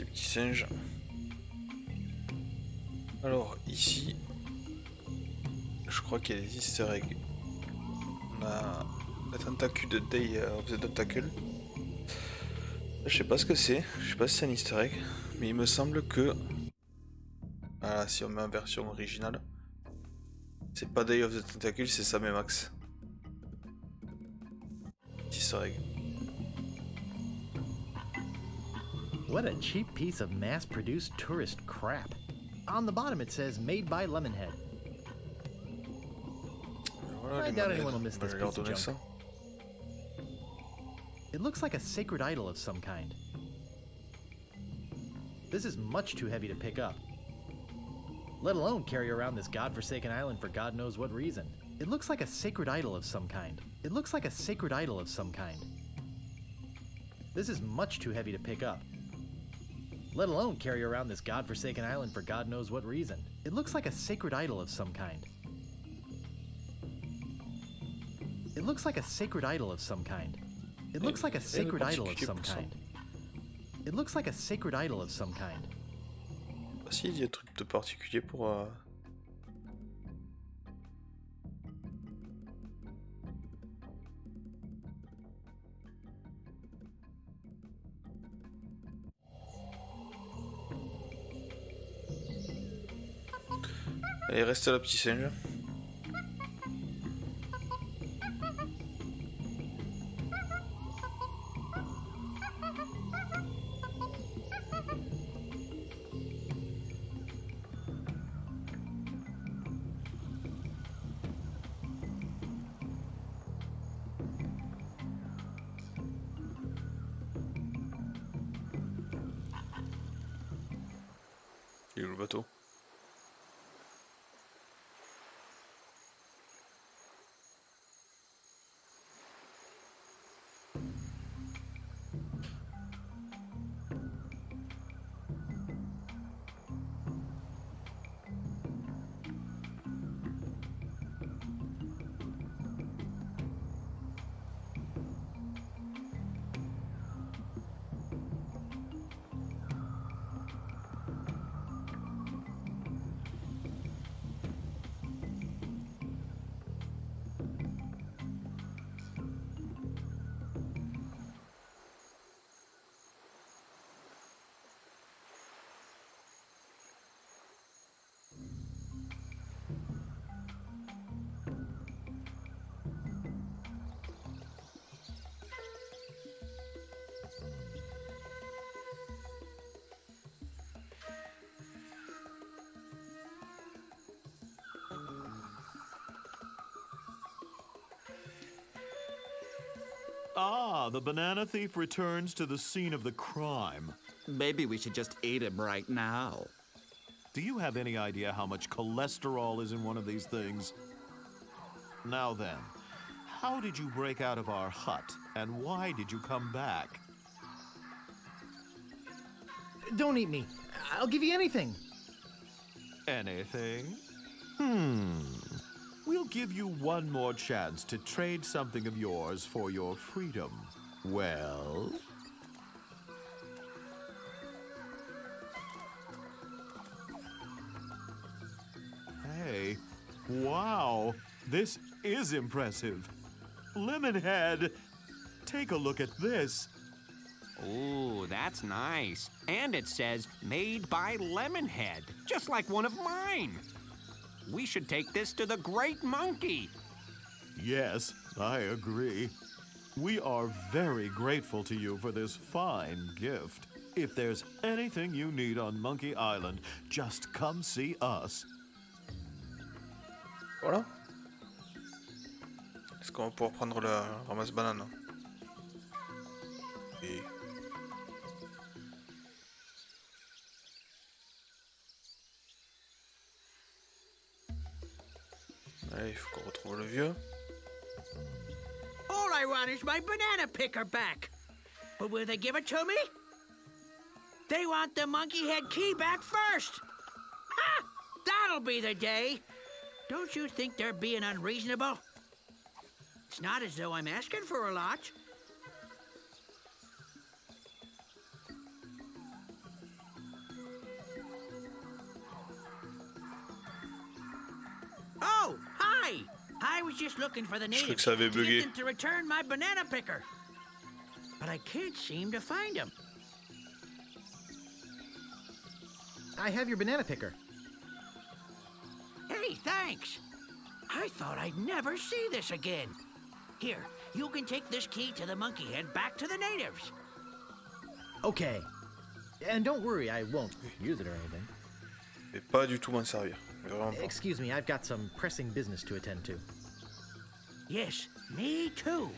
Petit singe. Alors ici, je crois qu'il y a des easter eggs. On a la tentacule de Day of the Tentacle. Je sais pas ce que c'est, je sais pas si c'est un easter egg, mais il me semble que... Voilà, si on met en version originale, c'est pas Day of the Tentacle, c'est Sam et Max. Easter egg. What a cheap piece of mass-produced tourist crap. On the bottom it says made by Lemonhead. Voilà, I doubt anyone will miss this piece of junk. It looks like a sacred idol of some kind. This is much too heavy to pick up, let alone carry around this godforsaken island for God knows what reason. It looks like a sacred idol of some kind. It looks like a sacred idol of some kind. This is much too heavy to pick up, let alone carry around this godforsaken island for God knows what reason. It looks like a sacred idol of some kind. It looks like a sacred idol of some kind. It looks like a sacred idol of some kind. It looks like a sacred idol of some kind. Si, il y a des trucs de particulier pour... Allez, reste là, petit singe. Il est où le bateau? Ah, the banana thief returns to the scene of the crime. Maybe we should just eat him right now. Do you have any idea how much cholesterol is in one of these things? Now then, how did you break out of our hut, and why did you come back? Don't eat me. I'll give you anything. Anything? We'll give you one more chance to trade something of yours for your freedom. Well? Hey, wow, this is impressive. Lemonhead, take a look at this. Ooh, that's nice. And it says, made by Lemonhead, just like one of mine. We should take this to the Great Monkey. Yes, I agree. We are very grateful to you for this fine gift. If there's anything you need on Monkey Island, just come see us. Voilà. Est-ce qu'on va pouvoir prendre la ramasse-banane? Et... Allez, il faut qu'on retrouve le vieux. All I want is my banana picker back. But will they give it to me? They want the monkey head key back first. Ha! That'll be the day. Don't you think they're being unreasonable? It's not as though I'm asking for a lot. I was just looking for the Je crois que natives ça avait to bugué. get them to return my banana picker. But I can't seem to find him. I have your banana picker. Hey, thanks. I thought I'd never see this again. Here, you can take this key to the monkey head back to the natives. Okay. And don't worry, I won't use it or anything. Je vais pas du tout m'en servir. Vraiment pas. Excuse me, I've got some pressing business to attend to. Yes, me too.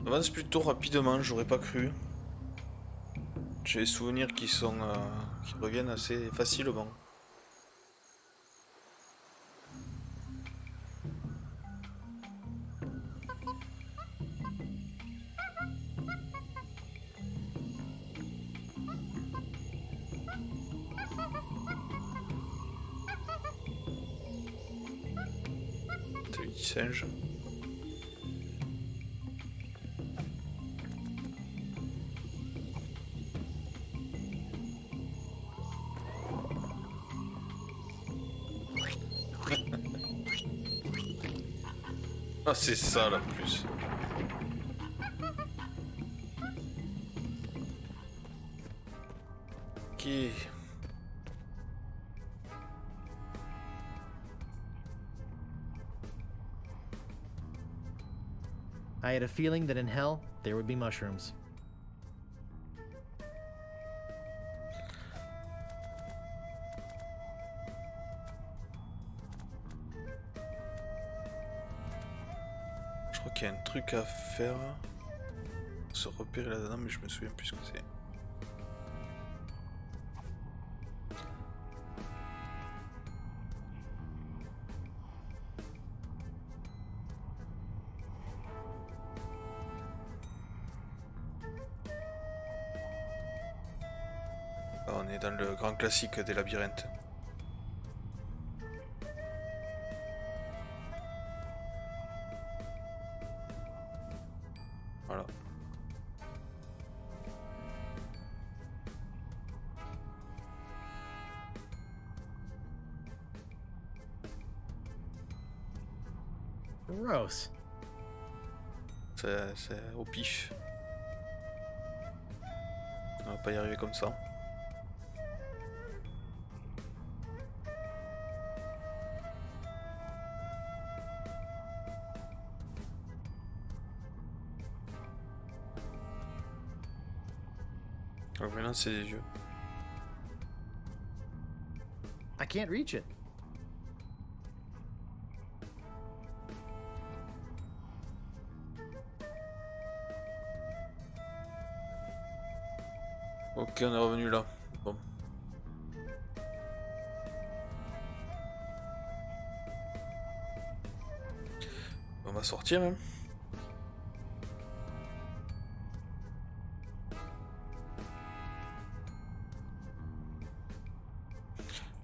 On avance plutôt rapidement, j'aurais pas cru. J'ai des souvenirs qui sont qui reviennent assez facilement. T'as eu du singe. Ah, c'est ça là en plus. Ok. I had a feeling that in hell, there would be mushrooms. Je crois qu'il y a un truc à faire. Se repérer là-dedans, mais je me souviens plus ce que c'est. Ah, on est dans le grand classique des labyrinthes. Voilà. Gross. C'est au pif. On va pas y arriver comme ça. Alors maintenant c'est les yeux. I can't reach it. Ok, on est revenu là. Bon. On va sortir même.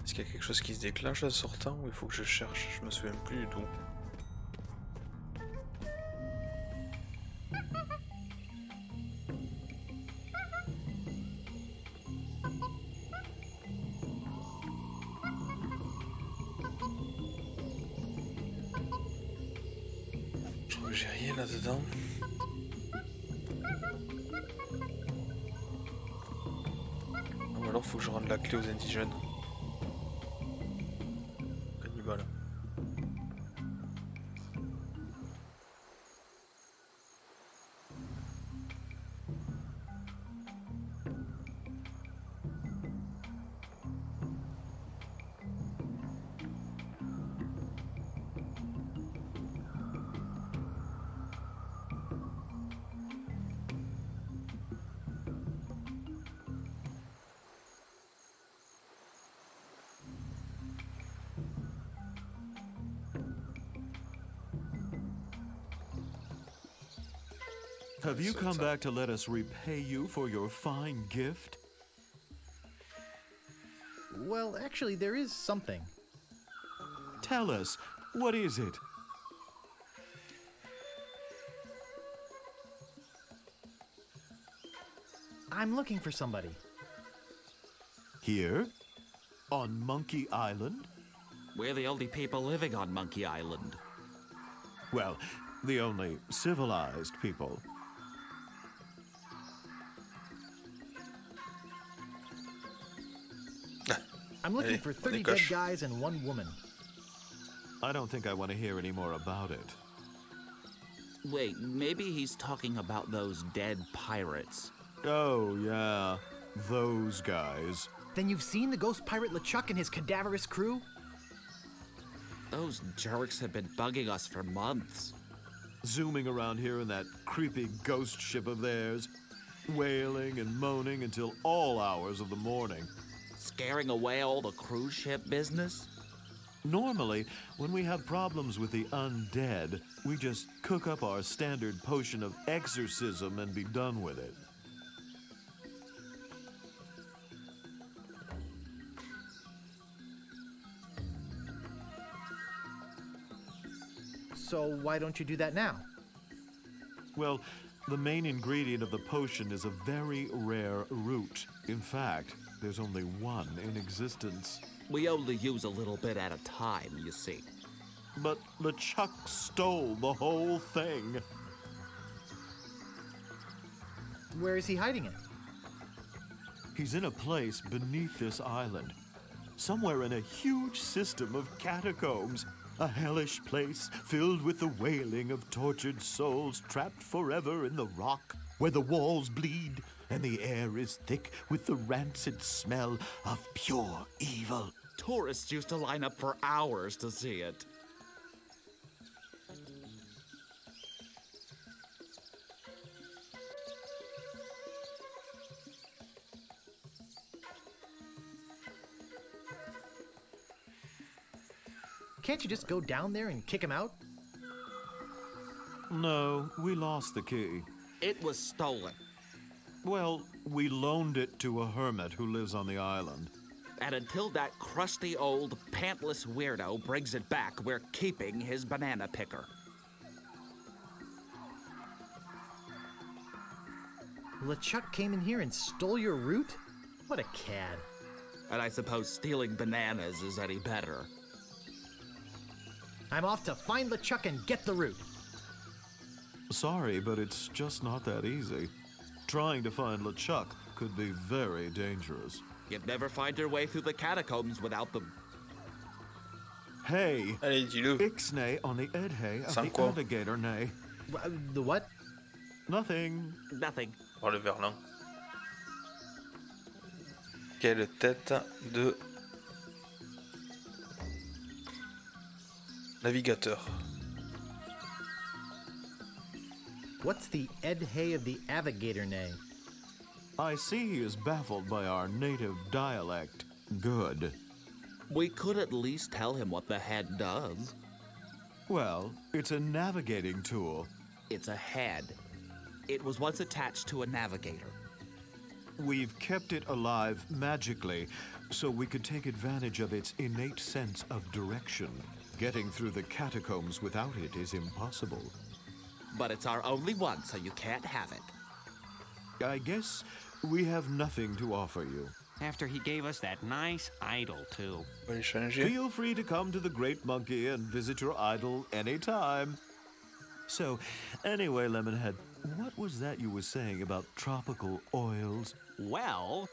Est-ce qu'il y a quelque chose qui se déclenche en sortant ou il faut que je cherche? Je me souviens plus du tout. Je crois que j'ai rien là-dedans. Ou alors faut que je rende la clé aux indigènes. Cannibale. Have you Ça va come être ça. back to let us repay you for your fine gift? Well, actually, there is something. Tell us, what is it? I'm looking for somebody. Here? On Monkey Island? We're the only people living on Monkey Island. Well, the only civilized people. I'm looking Allez, for on 30 dead décoche. guys and 1 woman. I don't think I want to hear any more about it. Wait, maybe he's talking about those dead pirates. Oh, yeah. Those guys. Then you've seen the ghost pirate LeChuck and his cadaverous crew? Those jerks have been bugging us for months. Zooming around here in that creepy ghost ship of theirs. Wailing and moaning until all hours of the morning. Scaring away all the cruise ship business? Normally, when we have problems with the undead, we just cook up our standard potion of exorcism and be done with it. So why don't you do that now? Well, the main ingredient of the potion is a very rare root. In fact, there's only one in existence. We only use a little bit at a time, you see. But LeChuck stole the whole thing. Where is he hiding it? He's in a place beneath this island. Somewhere in a huge system of catacombs. A hellish place filled with the wailing of tortured souls trapped forever in the rock, where the walls bleed and the air is thick with the rancid smell of pure evil. Tourists used to line up for hours to see it. Can't you just go down there and kick him out? No, we lost the key. It was stolen. Well, we loaned it to a hermit who lives on the island. And until that crusty old pantless weirdo brings it back, we're keeping his banana picker. LeChuck came in here and stole your root? What a cad. And I suppose stealing bananas is any better. I'm off to find LeChuck and get the root. Sorry, but it's just not that easy. Trying to find LeChuck could be very dangerous. You'd never find your way through the catacombs without them. Hey, Allez, dis-le. Ixnay on the Edhay of Sans the quoi? Navigator Nay. The what? Nothing. Nothing. Par le verlan. Quelle tête de navigateur. What's the Ed Hay of the Avigator Nay? I see he is baffled by our native dialect. Good. We could at least tell him what the head does. Well, it's a navigating tool. It's a head. It was once attached to a navigator. We've kept it alive magically, so we could take advantage of its innate sense of direction. Getting through the catacombs without it is impossible. But it's our only one, so you can't have it. I guess we have nothing to offer you. After he gave us that nice idol, too. On va échanger. Feel free to come to the Great Monkey and visit your idol anytime. So, anyway, Lemonhead, what was that you were saying about tropical oils? Well,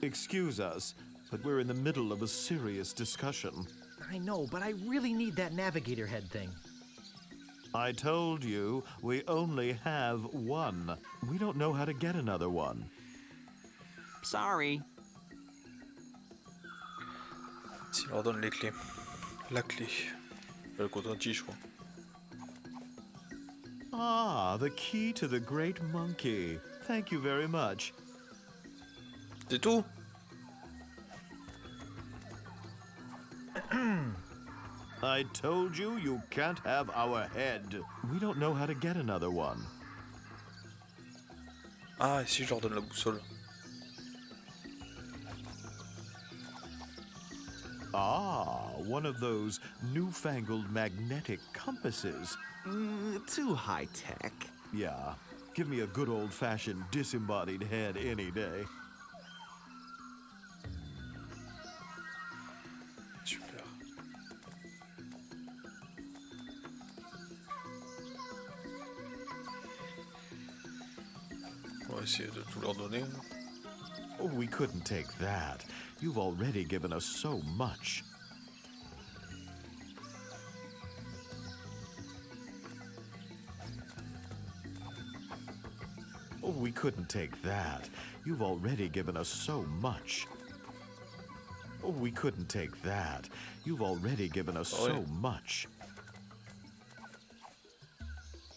Excuse us, but we're in the middle of a serious discussion. I know, but I really need that navigator head thing. I told you, we only have one. We don't know how to get another one. sorry. S'il leur donne les clés. La clé. Le coton-tige, je crois. Ah, the key to the Great Monkey. Thank you very much. C'est tout? I told you you can't have our head. We don't know how to get another one. Ah, et si je leur donne la boussole? Ah, one of those newfangled magnetic compasses. Too high-tech. Yeah, give me a good old-fashioned disembodied head any day. Super. On va essayer de tout leur donner. Oh, we couldn't take that. You've already given us so much. Oh, we couldn't take that. You've already given us so much. Oh, we couldn't take that. You've already given us so much.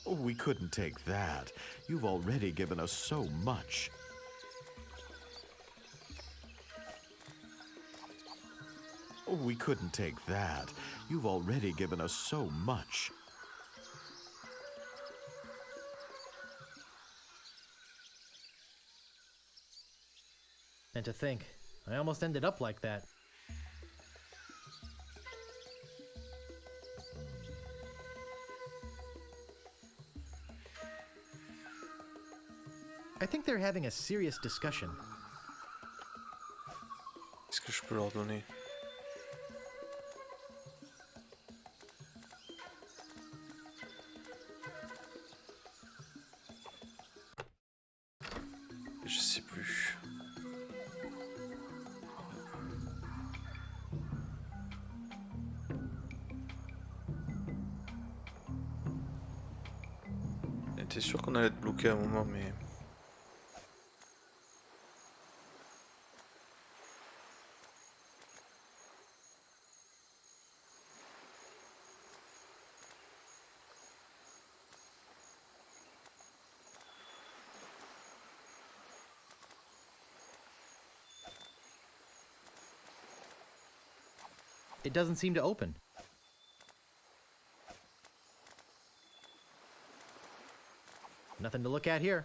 Oh, we couldn't take that. You've already given us so much. Oh, we couldn't take that. You've already given us so much. And to think, I almost ended up like that. I think they're having a serious discussion. Qu'est-ce que je peux leur donner? Je sais plus. J'étais sûr qu'on allait être bloqué à un moment, mais... It doesn't seem to open. Nothing to look at here.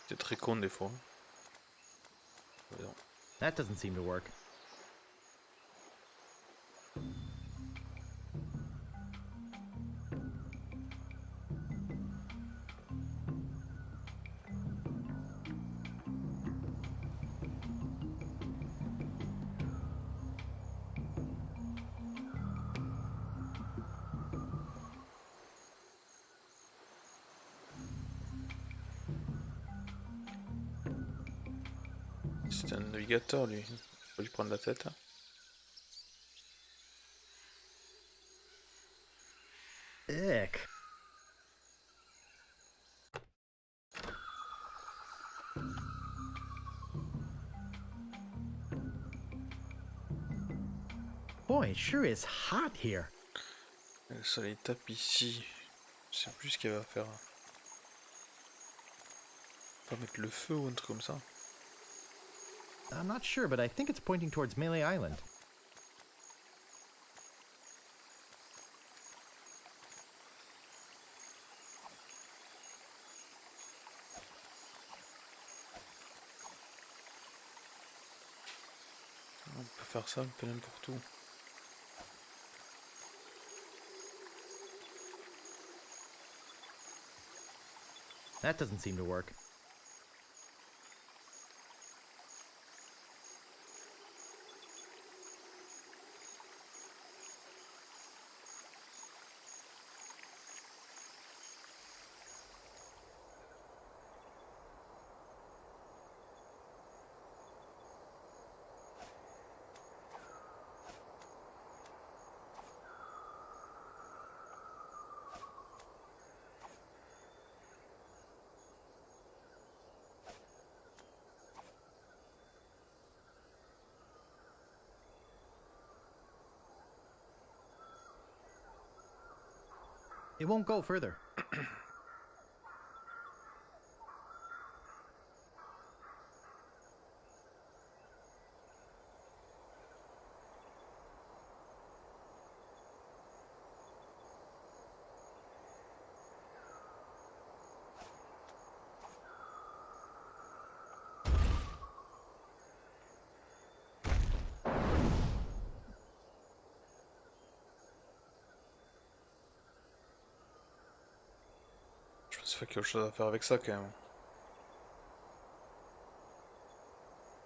C'est très con des fois. Voyons. That doesn't seem to work. C'est un navigateur lui. Faut lui prendre la tête. Ick. Boy, it sure is hot here. Le soleil tape ici. Je sais plus ce qu'elle va faire. On va mettre le feu ou un truc comme ça. I'm not sure, but I think it's pointing towards Melee Island. On peut faire ça un peu n'importe où. That doesn't seem to work. It won't go further. Ça fait quelque chose à faire avec ça quand même.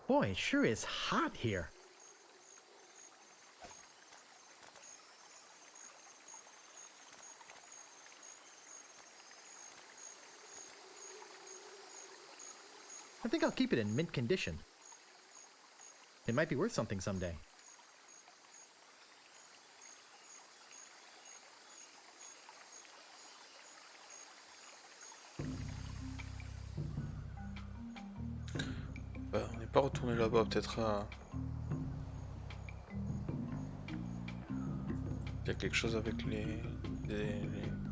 Boy, it sure is hot here. I think I'll keep it in mint condition. It might be worth something someday. Bah, on n'est pas retourné là-bas, peut-être à... Il y a quelque chose avec les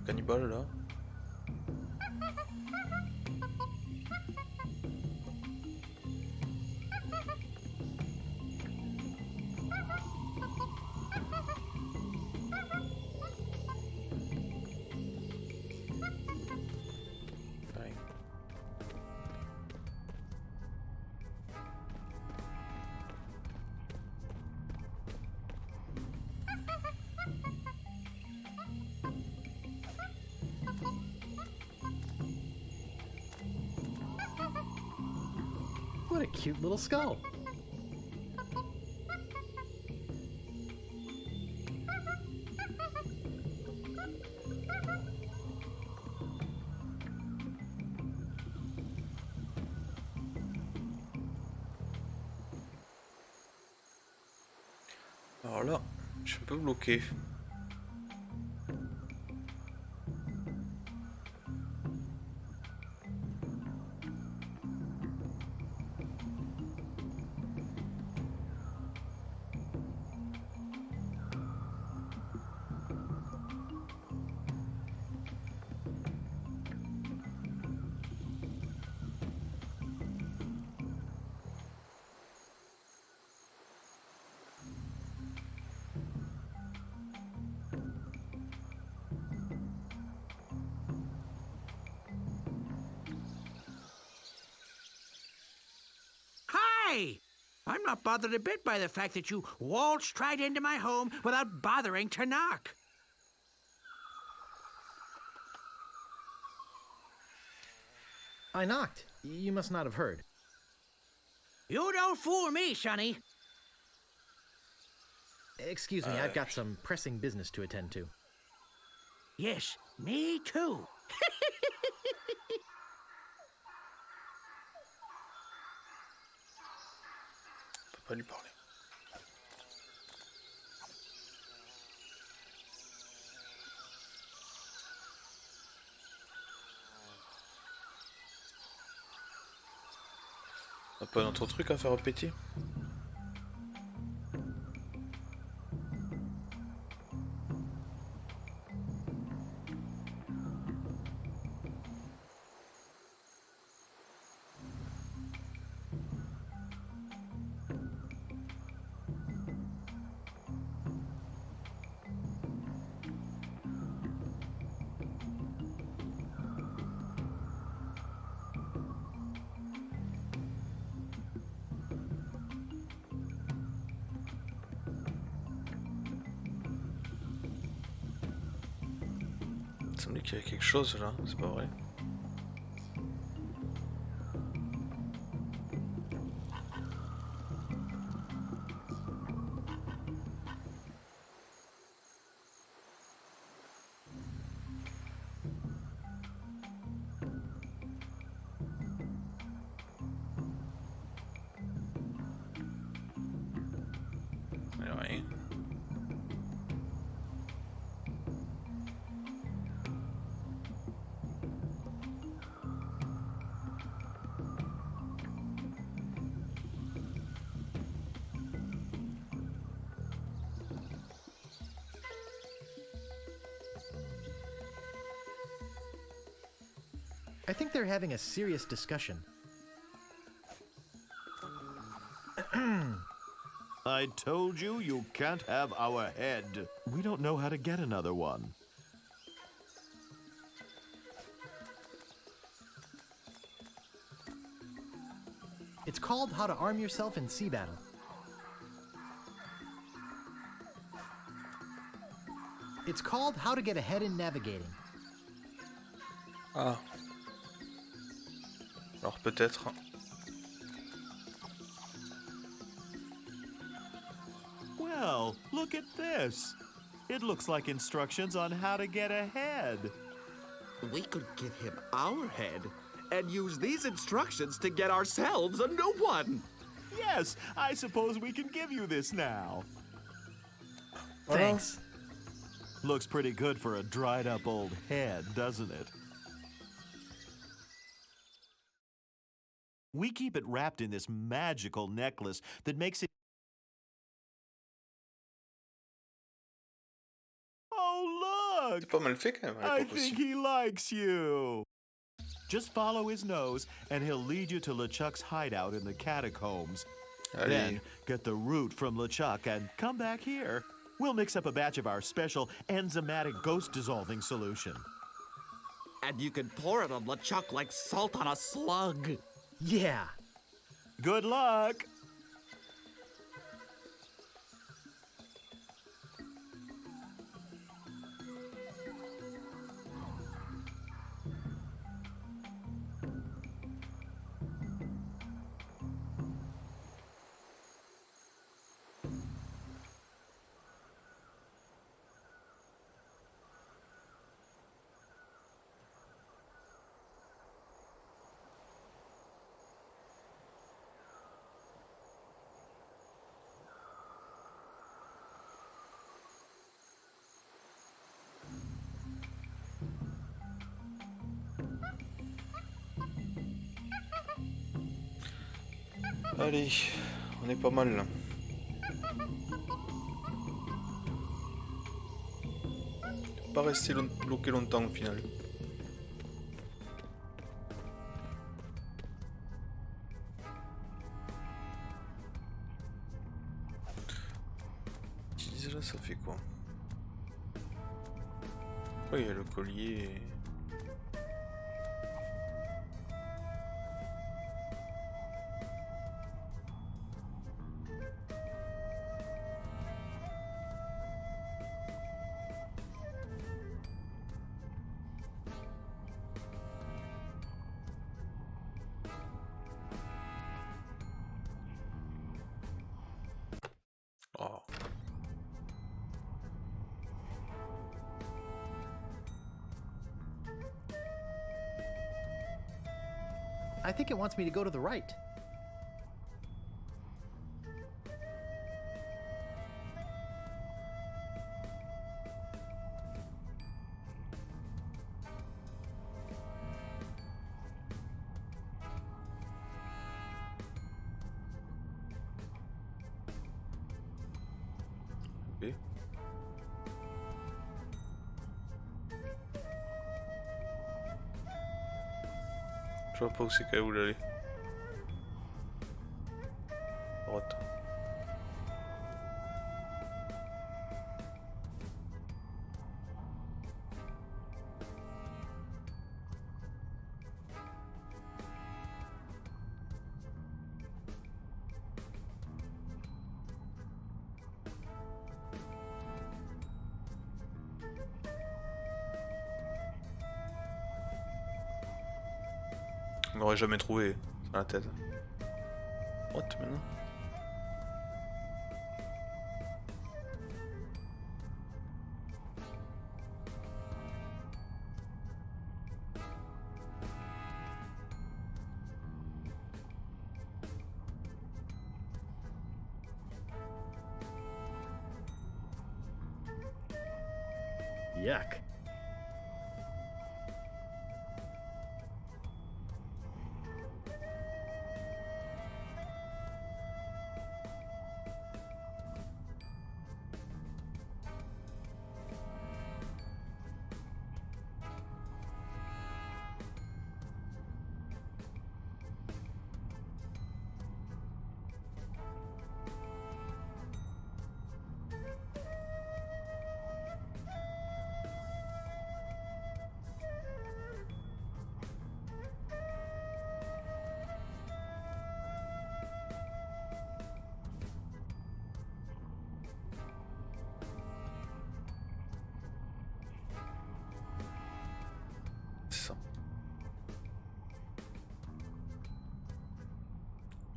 cannibales là. What a cute little skull. Alors là, je suis un peu bloqué. Hi! I'm not bothered a bit by the fact that you waltzed right into my home without bothering to knock. I knocked. You must not have heard. You don't fool me, Sonny. Excuse me, I've got some pressing business to attend to. Yes, me too. On peut pas lui parler. On a pas un autre truc à faire répéter? Il semblait qu'il y avait quelque chose là, c'est pas vrai. Il y a rien. I think they're having a serious discussion. I told you you can't have our head. We don't know how to get another one. It's called How to Arm Yourself in Sea Battle. It's called How to Get Ahead in Navigating. Ah. Alors peut-être... Well, look at this. It looks like instructions on how to get ahead. We could give him our head and use these instructions to get ourselves a new one. Yes, I suppose we can give you this now. Thanks. Looks pretty good for a dried up old head, doesn't it? We keep it wrapped in this magical necklace that makes it... Oh, C'est look! pas mal fait quand même à I l'époque think aussi. he likes you. Just follow his nose, and he'll lead you to LeChuck's hideout in the catacombs. Allez. Then, get the root from LeChuck and come back here. We'll mix up a batch of our special enzymatic ghost-dissolving solution. And you can pour it on LeChuck like salt on a slug. Yeah. Good luck! Allez, on est pas mal là. Pas rester bloqué longtemps au final. Là, ça fait quoi? Oh, il y a le collier. Oh. I think it wants me to go to the right. Okay. Je vois pas où c'est qu'elle voulait aller. Droite. On l'aurait jamais trouvé sur la tête. Droite maintenant. Yuck.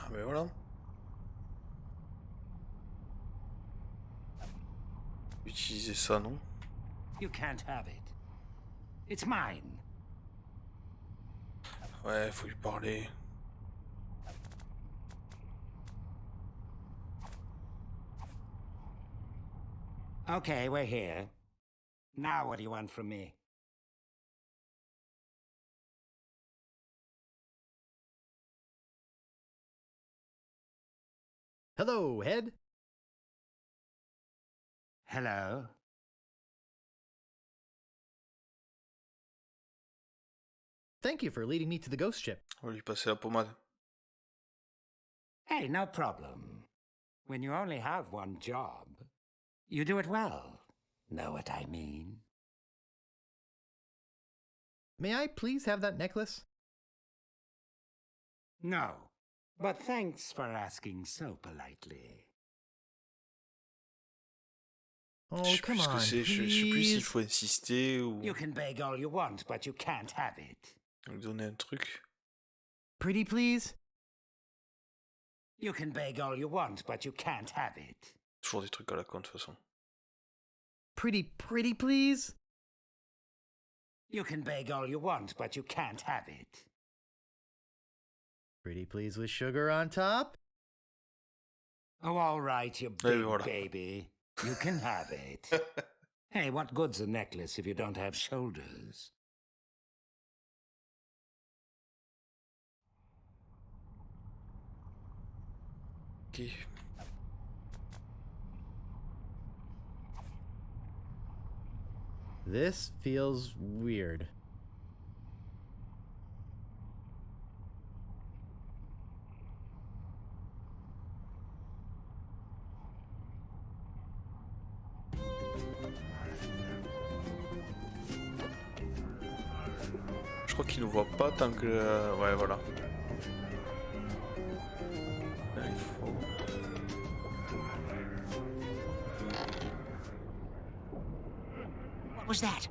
Ah ben voilà. Utiliser ça, non? You can't have it. It's mine. Ouais, faut lui parler. Okay, we're here. Now what do you want from me? Hello, Head. Hello? Thank you for leading me to the ghost ship. On va lui passer la pommade. Hey, no problem. When you only have one job, you do it well. Know what I mean? May I please have that necklace? No, but thanks for asking so politely. Oh, Je sais come plus ce que on, c'est, je sais plus s'il please. faut insister ou You can beg all you want, but you can't have it. lui donner un truc. Pretty please? You can beg all you want, but you can't have it. Toujours des trucs à la con de toute façon. Pretty please? You can beg all you want, but you can't have it. Pretty please with sugar on top? Oh, all right, you big baby. You can have it. Hey, what good's a necklace if you don't have shoulders? Ok. This feels weird. Je crois qu'il nous voit pas tant que... Ouais, voilà. Là, il faut... What was that?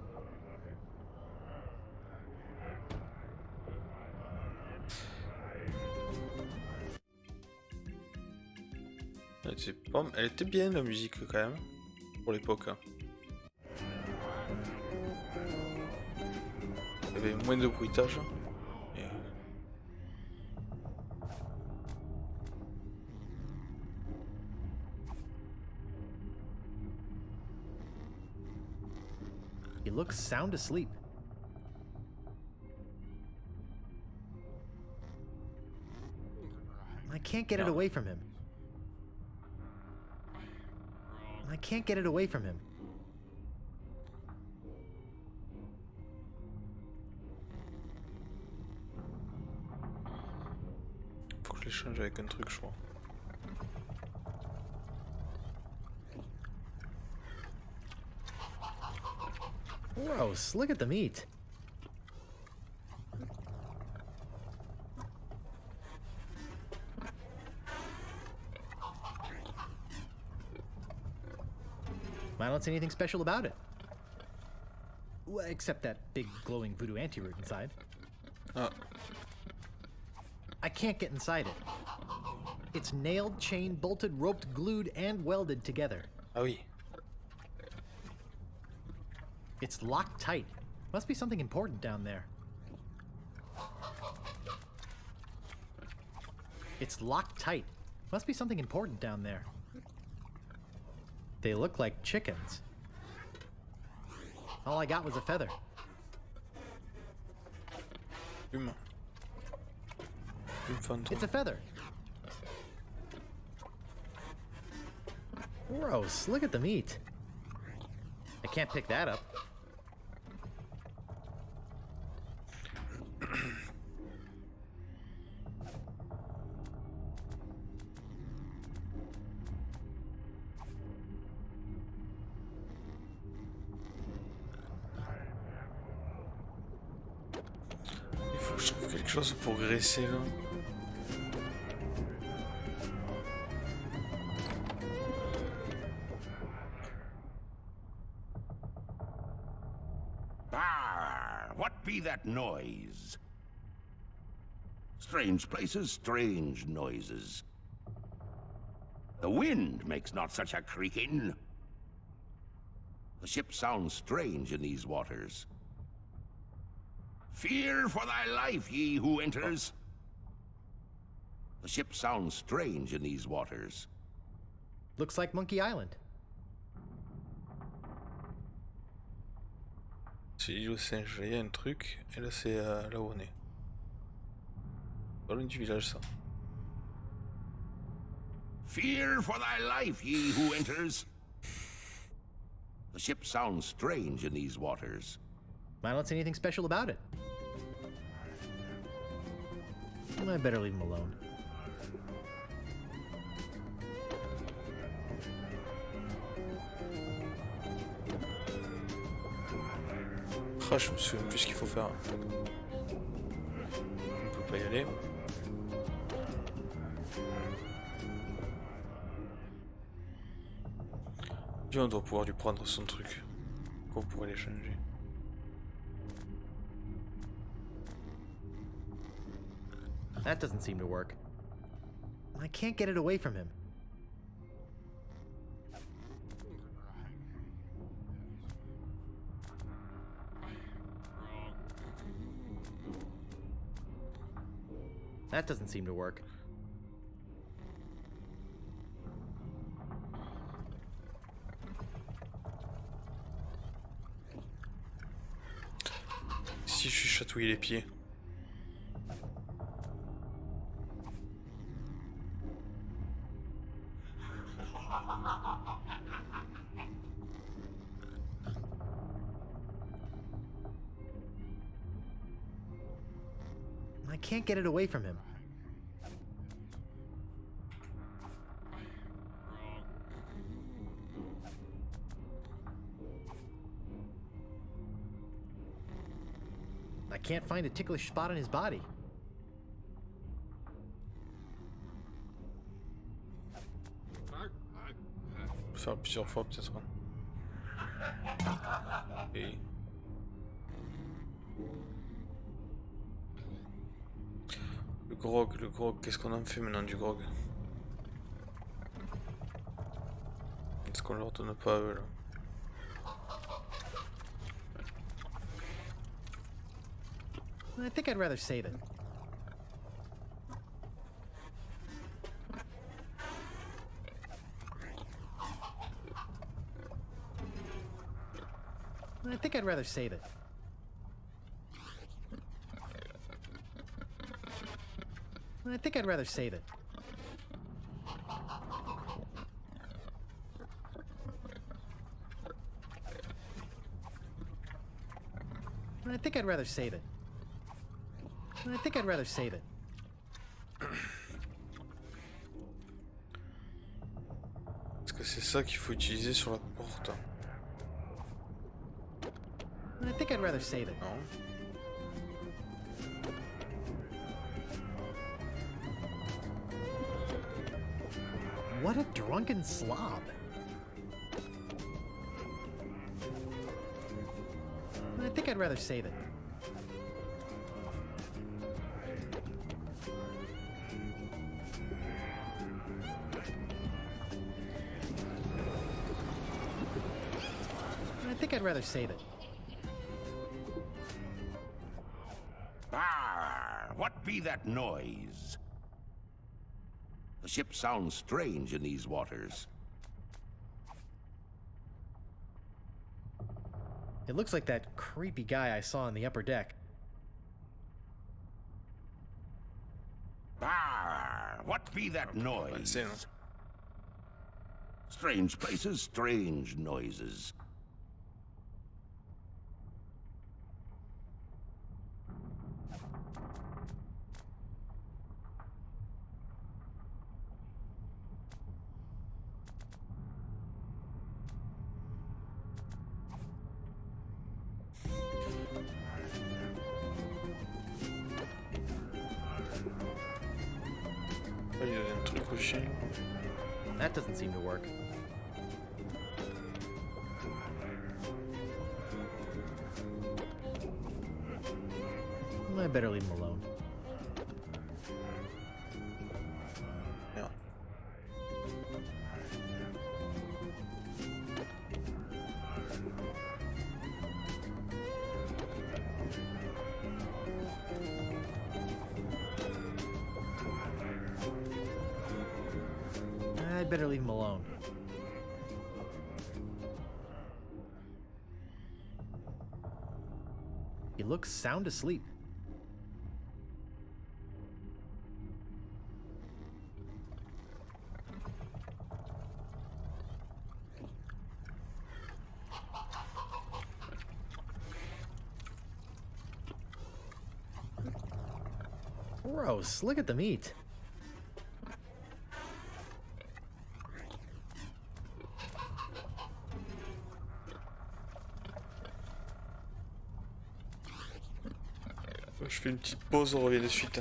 Elle était bien la musique quand même, pour l'époque. Il y avait moins de bruitage. Et... He looks sound asleep. I can't get it away from him. I can't get it away from him. Faut que je l'échange avec un truc, je crois. Gross, look at the meat. I don't see anything special about it. Well, except that big glowing voodoo anti-root inside. I can't get inside it. It's nailed, chained, bolted, roped, glued, and welded together. Ah oui. It's locked tight. Must be something important down there. It's locked tight. Must be something important down there. They look like chickens. All I got was a feather. Plume. Plume fantôme. It's a feather. Gross, look at the meat. I can't pick that up. Il faut que je trouve quelque chose pour graisser là. What be that noise? Strange places, strange noises. The wind makes not such a creaking. The ship sounds strange in these waters. Fear for thy life, ye who enters. The ship sounds strange in these waters. Looks like Monkey Island. C'est l'île au singe, il y a un truc, et là c'est là où on est. Pas loin du village ça. Fear for thy life, ye who enters. The ship sounds strange in these waters. I don't see anything special about it. I better leave him alone. Ah, je me souviens plus ce qu'il faut faire. On peut pas y aller. Puis on doit pouvoir lui prendre son truc. Qu'on pourrait l'échanger. That doesn't seem to work. I can't get it away from him. That doesn't seem to work. Si je suis chatouillé les pieds. I can't get it away from him. I can't find a ticklish spot on his body. On peut faire plusieurs fois peut-être. Et... le grog, qu'est-ce qu'on en fait maintenant du grog? Est-ce qu'on leur donne pas à eux là? I think I'd rather save it. I think I'd rather save it. I think I'd rather save it. I think I'd rather save it. I think I'd rather save it. Est-ce que c'est ça qu'il faut utiliser sur la porte? I think I'd rather save it. Non. What a drunken slob. I think I'd rather save it. I think I'd rather save it. Ah, what be that noise? The ship sounds strange in these waters. It looks like that creepy guy I saw on the upper deck. Ah, what be that noise? Strange places, strange noises. That doesn't seem to work. I better leave him alone. I'd better leave him alone. He looks sound asleep. Gross, look at the meat. Je fais une petite pause, on revient de suite.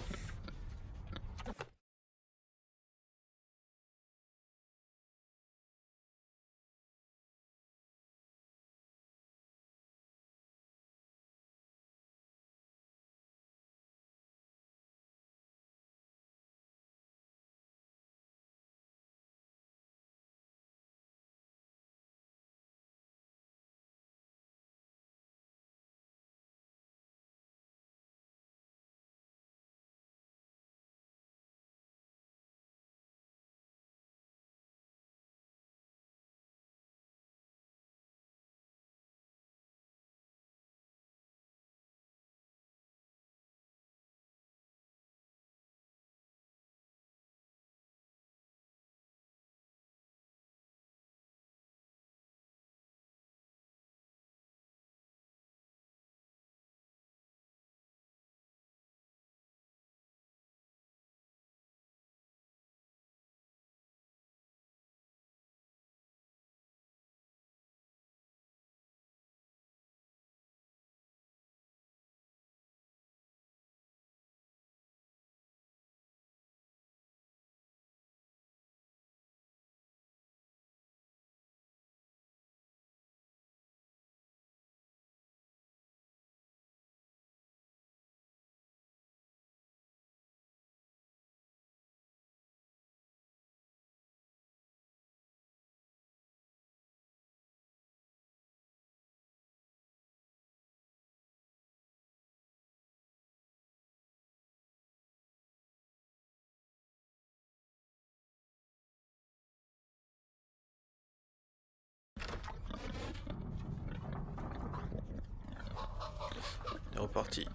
On est reparti.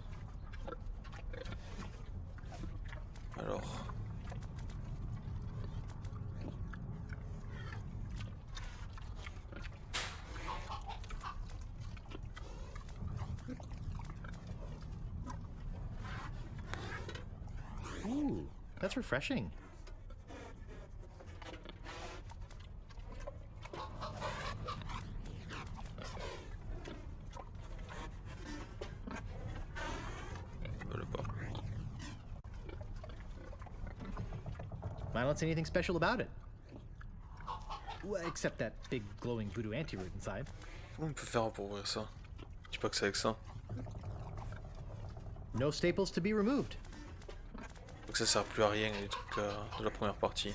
Alors. Ooh, that's refreshing. I don't see anything special about it. Well, except that big glowing voodoo anti-root inside. Comment on peut faire pour ouvrir ça? Je dis pas que c'est avec ça. No staples to be removed. Donc ça sert plus à rien les trucs de la première partie.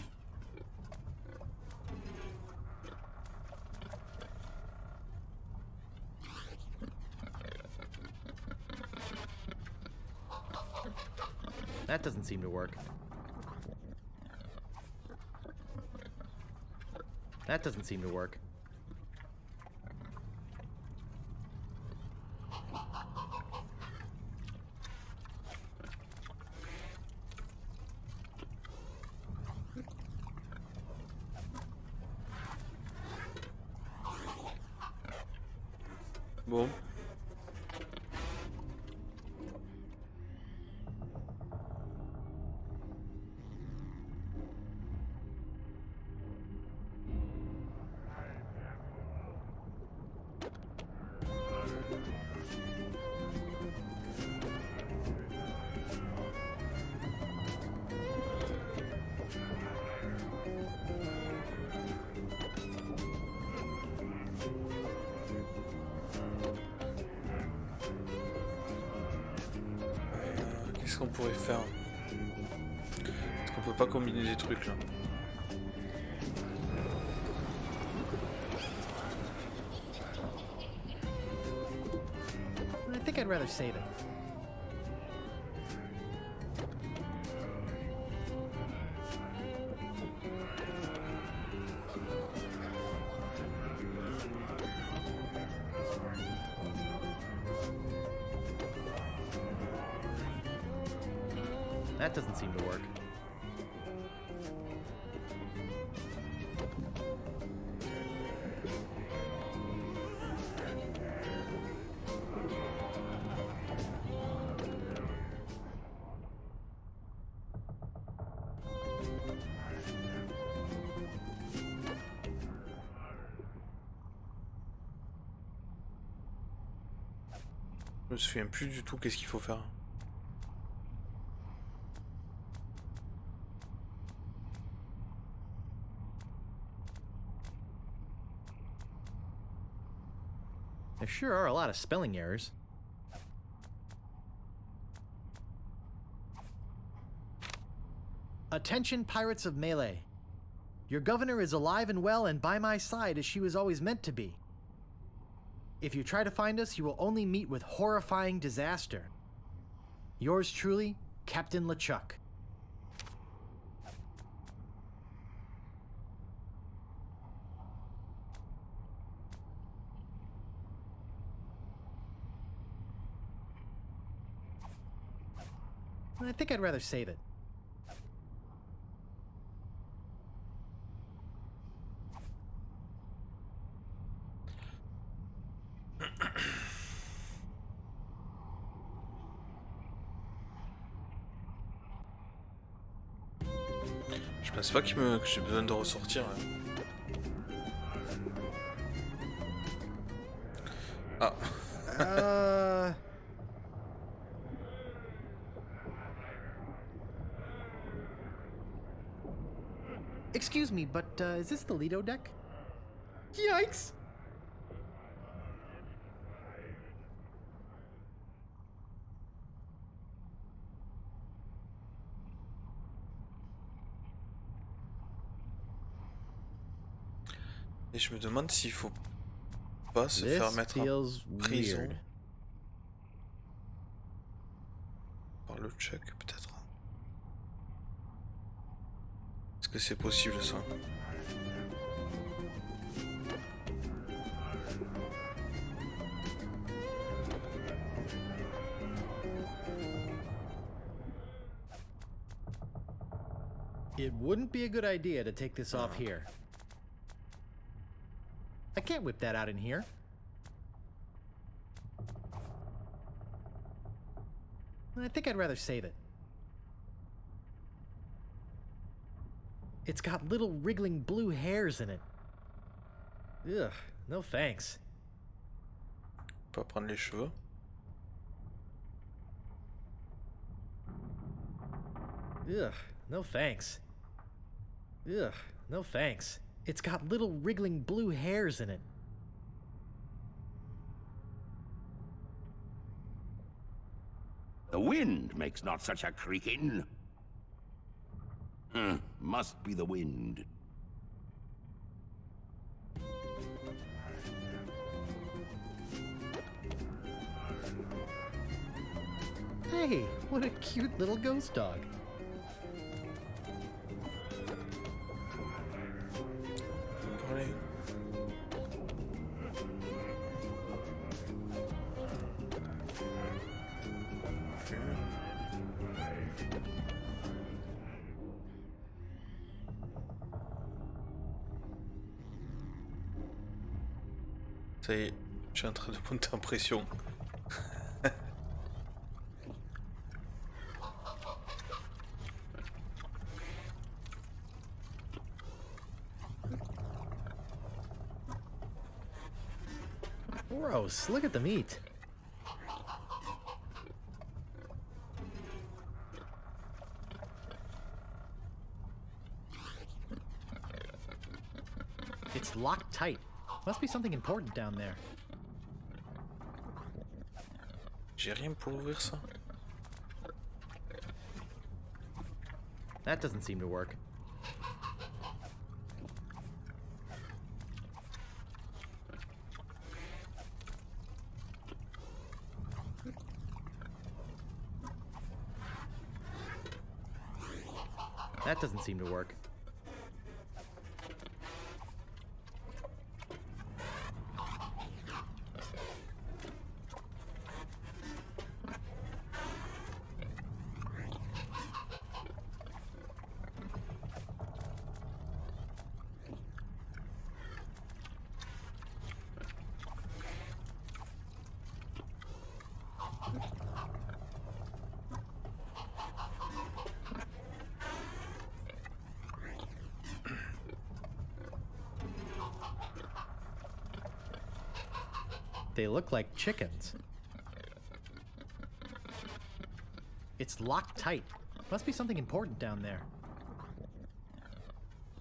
That doesn't seem to work. That doesn't seem to work. Bon. Qu'est-ce qu'on pourrait faire? Est-ce qu'on peut pas combiner des trucs là? I think I'd rather save it. That doesn't seem to work. Je me souviens plus du tout qu'est-ce qu'il faut faire. There sure are a lot of spelling errors. Attention, pirates of Melee. Your governor is alive and well and by my side as she was always meant to be. If you try to find us, you will only meet with horrifying disaster. Yours truly, Captain LeChuck. I think I'd rather save it. Je pense pas que j'ai besoin de ressortir. Hein. Ah. Excuse me, but is this the Lido deck? Yikes! Et je me demande s'il faut pas se faire mettre en prison weird. par le Chuck, peut-être. Est-ce que c'est possible ça? It wouldn't be a good idea to take this off here. I can't whip that out in here. I think I'd rather save it. It's got little wriggling blue hairs in it. Ugh, no thanks. Pas prendre les cheveux. Ugh, no thanks. Ugh, no thanks. It's got little wriggling blue hairs in it. The wind makes not such a creaking. Must be the wind. Hey, what a cute little ghost dog. Parlez. Ça y est, je suis en train de monter en pression. Gross, look at the meat. It's locked tight. Must be something important down there. J'ai rien pour ouvrir ça. That doesn't seem to work. That doesn't seem to work. They look like chickens. It's locked tight. Must be something important down there.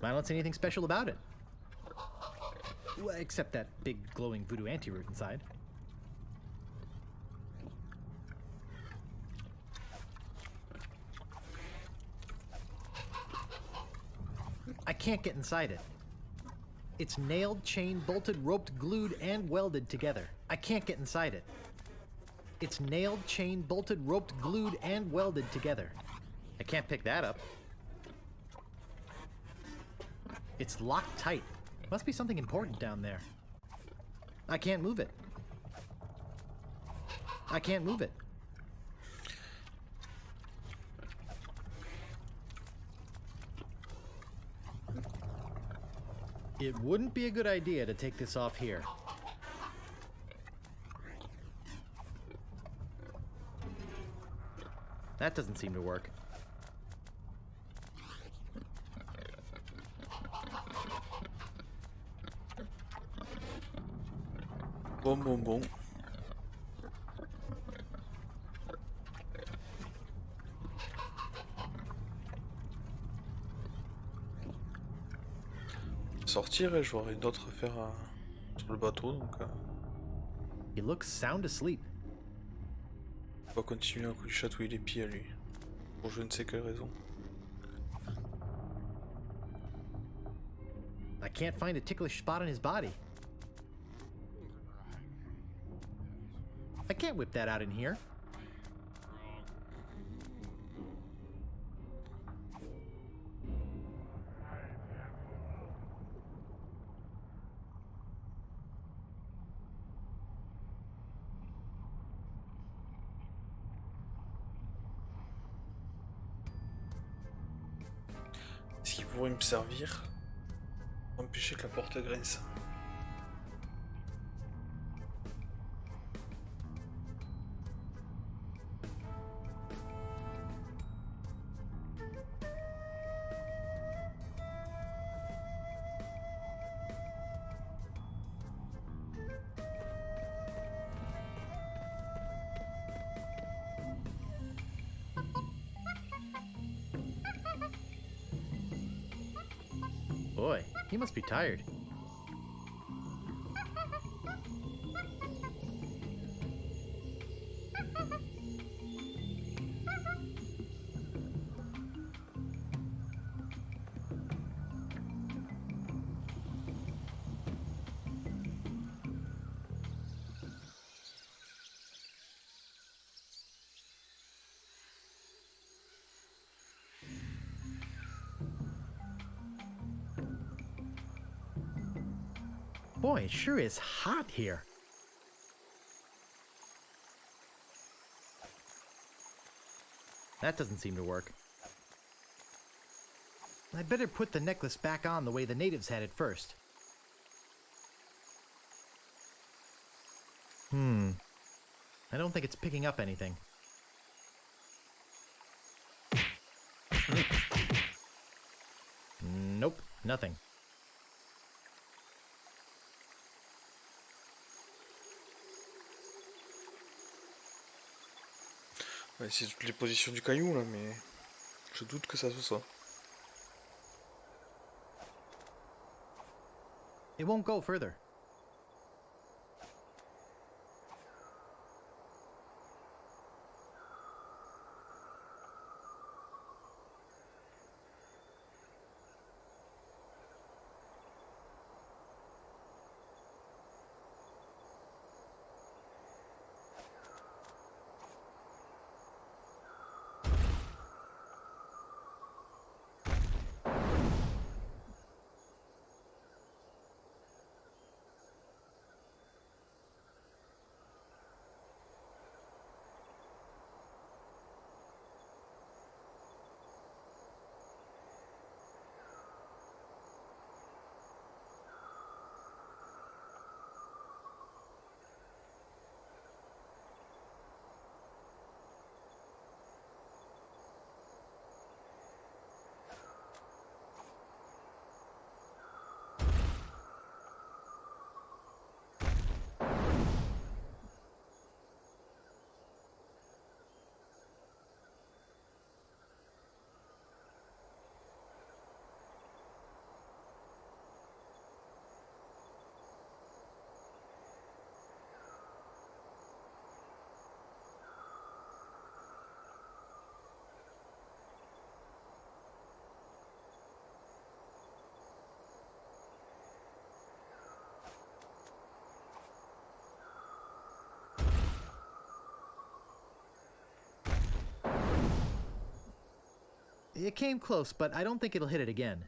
I don't see anything special about it. Well, except that big glowing voodoo antiroot inside. I can't get inside it. It's nailed, chained, bolted, roped, glued, and welded together. I can't get inside it. It's nailed, chained, bolted, roped, glued, and welded together. I can't pick that up. It's locked tight. Must be something important down there. I can't move it. I can't move it. It wouldn't be a good idea to take this off here. That doesn't seem to work. Bon. Sortir et j'aurai d'autres affaires sur le bateau donc. He looks sound asleep. On va continuer à lui chatouiller les pieds à lui. Pour je ne sais quelle raison. I can't find a ticklish spot on his body. I can't whip that out in here. Est-ce qu'il pourrait me servir pour empêcher que la porte grince? Boy, he must be tired. Boy, it sure is hot here. That doesn't seem to work. I'd better put the necklace back on the way the natives had it first. I don't think it's picking up anything. Nope, nothing. On va essayer toutes les positions du caillou là, mais je doute que ça soit ça. It won't go further. It came close, but I don't think it'll hit it again.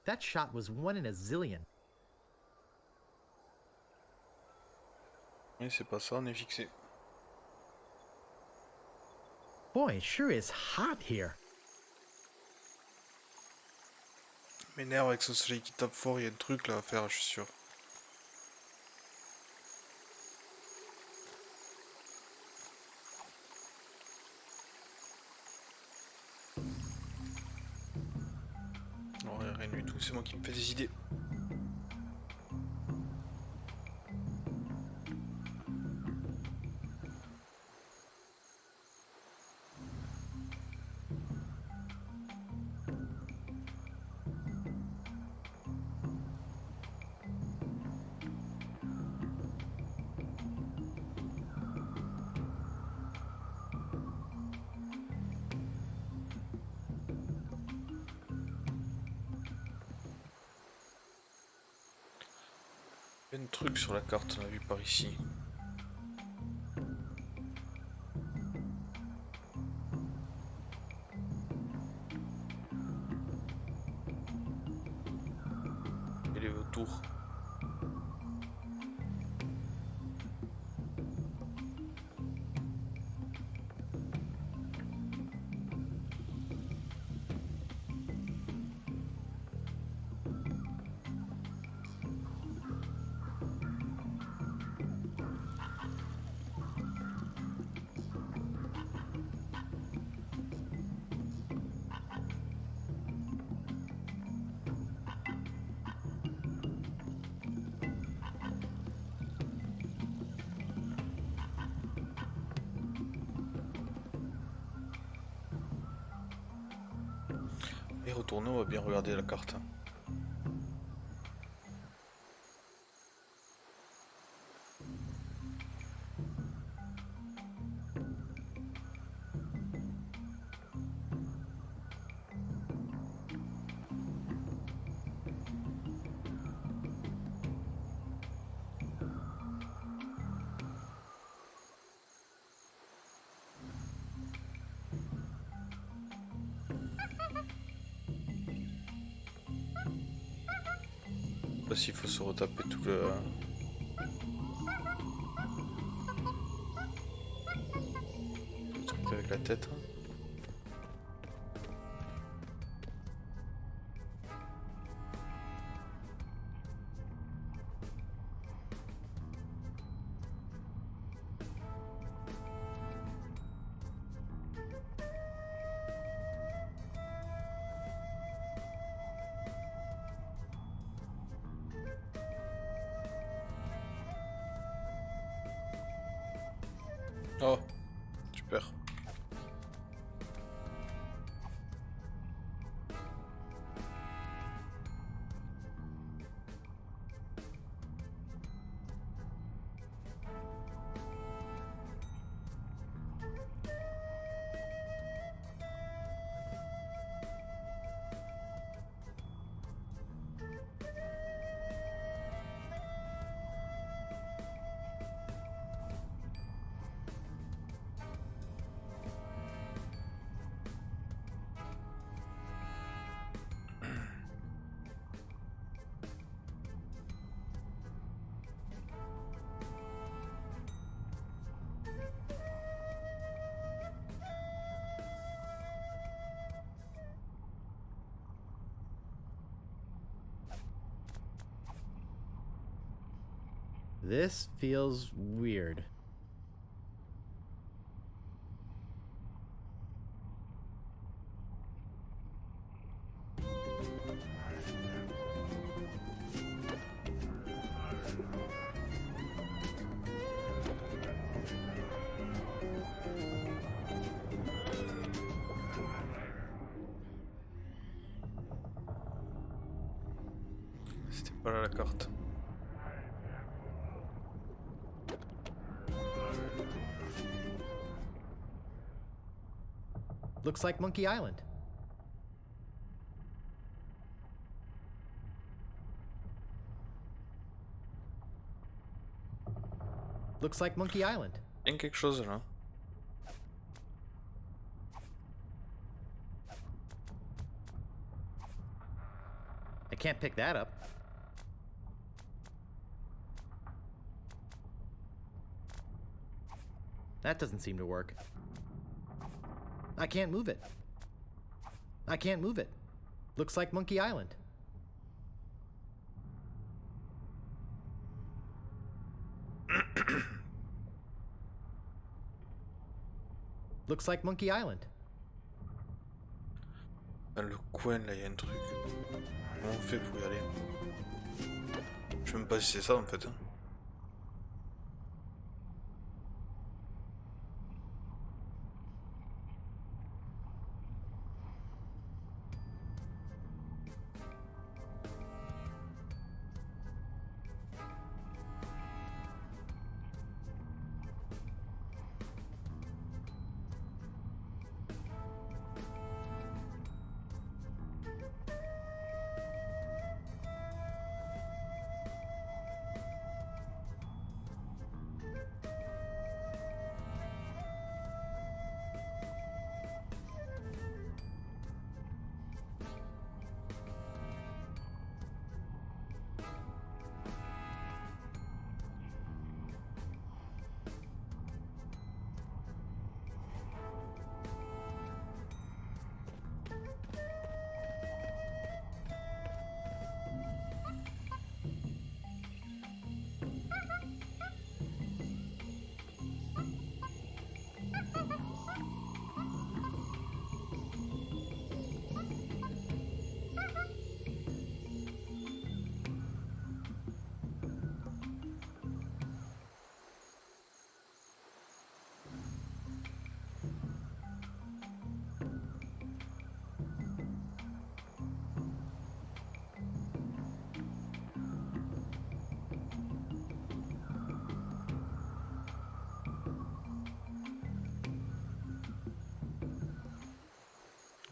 That shot was 1 in a zillion. Oui, c'est pas ça, on est fixé. Boy, it sure is hot here. M'énerve avec ce soleil qui tape fort, il y a un truc là à faire, je suis sûr. Non, rien du tout, c'est moi qui me fais des idées. Il y a un truc sur la carte, on a vu par ici. Et les vautours. Et retourner, on va bien regarder la carte. Je sais pas s'il faut se retaper tout le truc avec la tête. Oh, super. This feels weird. C'était pas là la carte. Looks like Monkey Island. Looks like Monkey Island. Il y a quelque chose là. can't pick that up. That doesn't seem to work. I can't move it. I can't move it. Looks like Monkey Island. Looks like Monkey Island. Dans le coin là, il y a un truc. Comment on fait pour y aller? Je sais même pas si c'est ça en fait.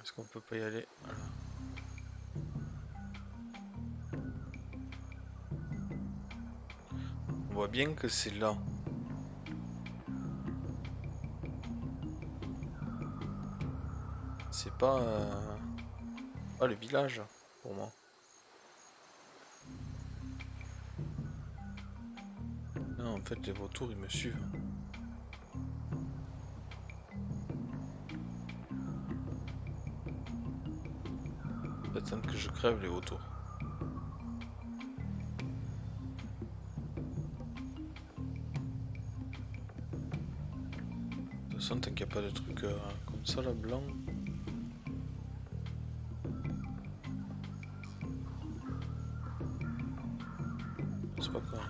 Est-ce qu'on peut pas y aller? Voilà. On voit bien que c'est là. C'est pas... Ah, le village, pour moi. Non, en fait, les vautours, ils me suivent. Attendre que je crève les vautours. De toute façon, tant qu'il n'y a pas de trucs comme ça là, blanc. C'est pas quoi.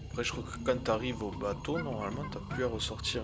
Après, je crois que quand t'arrives au bateau, normalement, t'as plus à ressortir.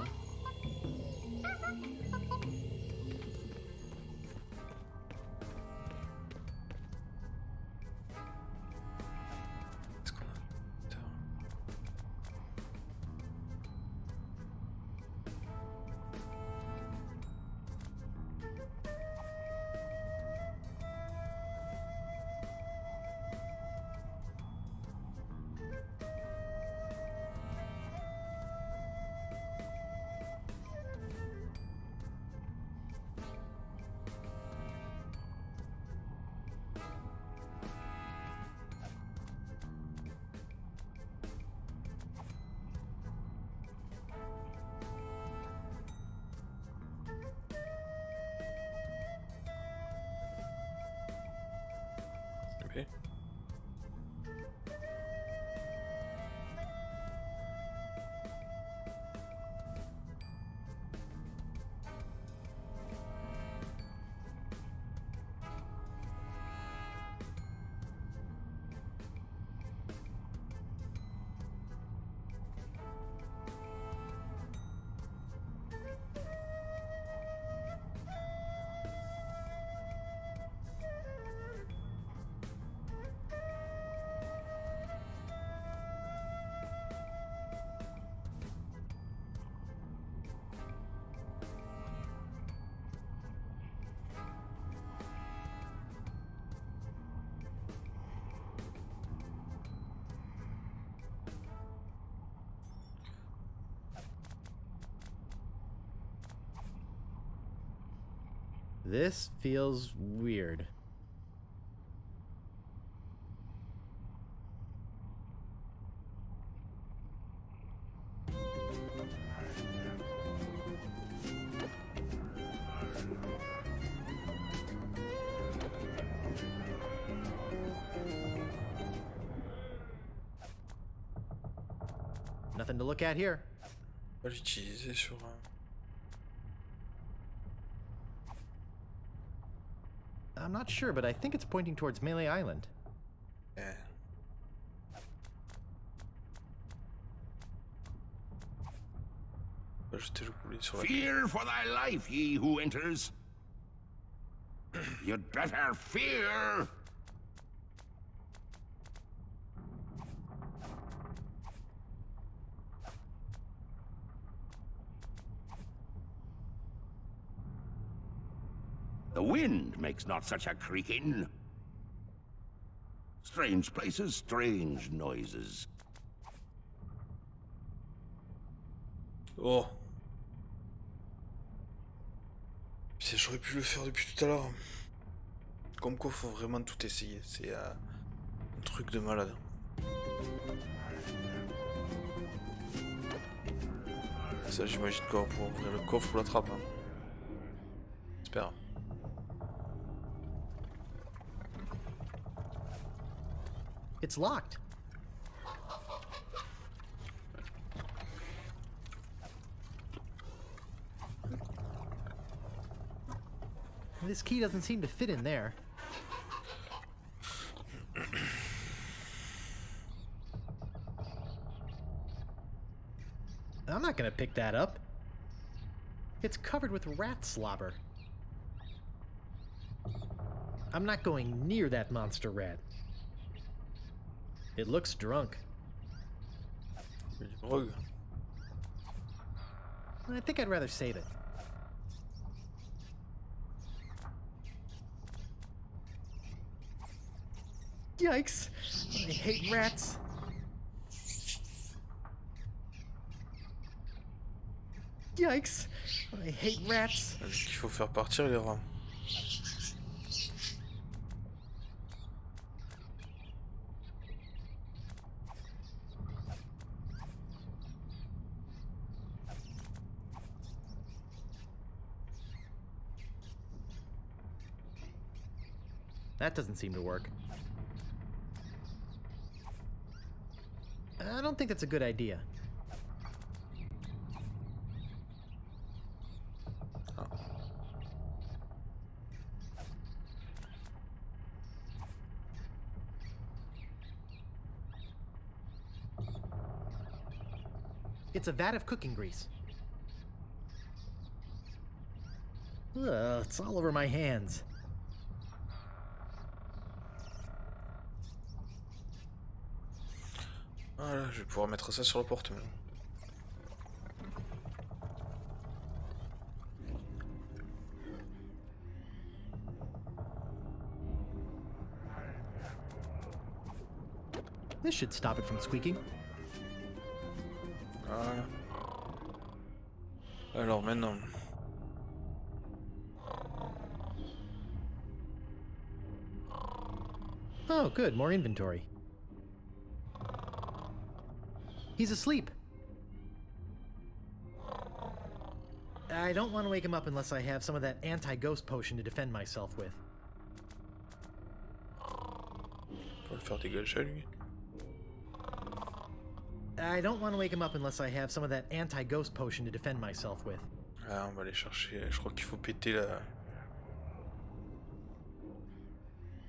Okay. This feels weird. Nothing to look at here. On va l'utiliser sur I'm not sure, but I think it's pointing towards Melee Island. Yeah. On va jeter le boulet sur la... Fear for thy life, ye who enters. You'd better fear. The wind makes not such a creaking. Strange places, strange noises. Oh. Putain, j'aurais pu le faire depuis tout à l'heure. Comme quoi, faut vraiment tout essayer. C'est un truc de malade. Ça, j'imagine qu'on va pouvoir ouvrir le coffre ou la trappe. Hein. J'espère. It's locked. This key doesn't seem to fit in there. I'm not gonna pick that up. It's covered with rat slobber. I'm not going near that monster rat. It looks drunk. I think I'd rather save it. Yikes! I hate rats. Yikes! I hate rats. Il faut faire partir les rats. That doesn't seem to work. I don't think that's a good idea. Oh. It's a vat of cooking grease. Ugh, it's all over my hands. Voilà, je vais pouvoir mettre ça sur la porte maintenant. This should stop it from squeaking. Voilà. Alors maintenant. Oh, good, more inventory. He's asleep. I don't want to wake him up unless I have some of that anti-ghost potion to defend myself with. Faut le faire dégager lui. I don't want to wake him up unless I have some of that anti-ghost potion to defend myself with. Ah, on va aller chercher. Je crois qu'il faut péter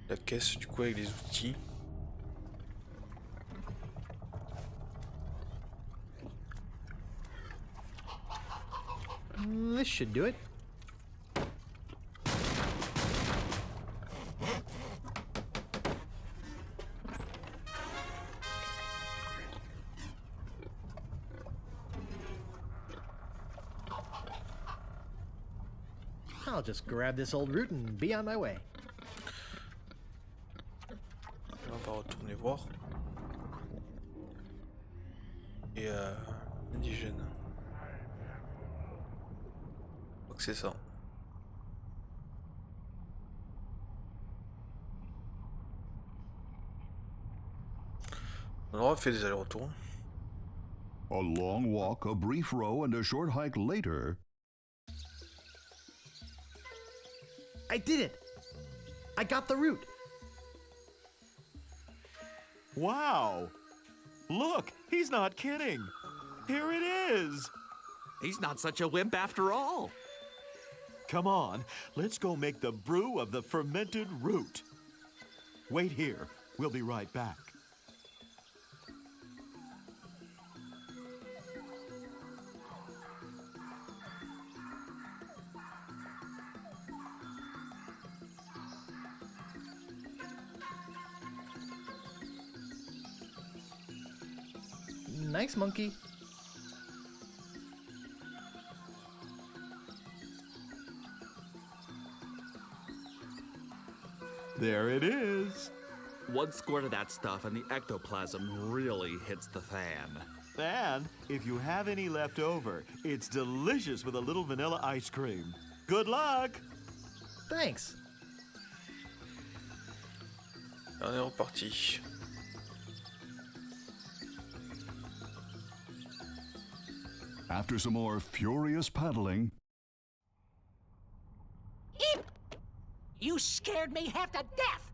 la caisse du coup avec les outils. This should do it. I'll just grab this old root and be on my way. On va retourner voir. Et indigène. Je crois que c'est ça. On aura fait des allers-retours. A long walk, a brief row, and a short hike later. I did it! I got the route! Wow! Look, he's not kidding. Here it is. He's not such a wimp after all. Come on, let's go make the brew of the fermented root. Wait here. We'll be right back. Nice monkey. There it is. One squirt of that stuff and the ectoplasm really hits the fan. And if you have any left over, it's delicious with a little vanilla ice cream. Good luck! Thanks. On est reparti. After some more furious paddling, Eep! You scared me half to death!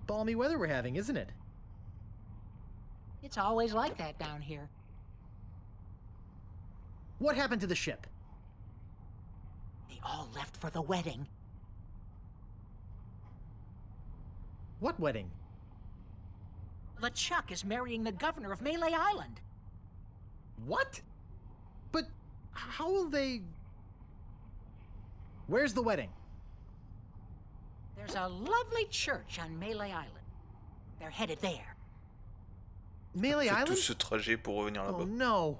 Balmy weather we're having, isn't it? It's always like that down here. What happened to the ship? They all left for the wedding. What wedding? LeChuck is marrying the governor of Melee Island. What? But how will they... Where's the wedding? There's a lovely church on Melee Island. They're headed there. Melee Fait Island? tout ce trajet pour revenir Oh là-bas. no.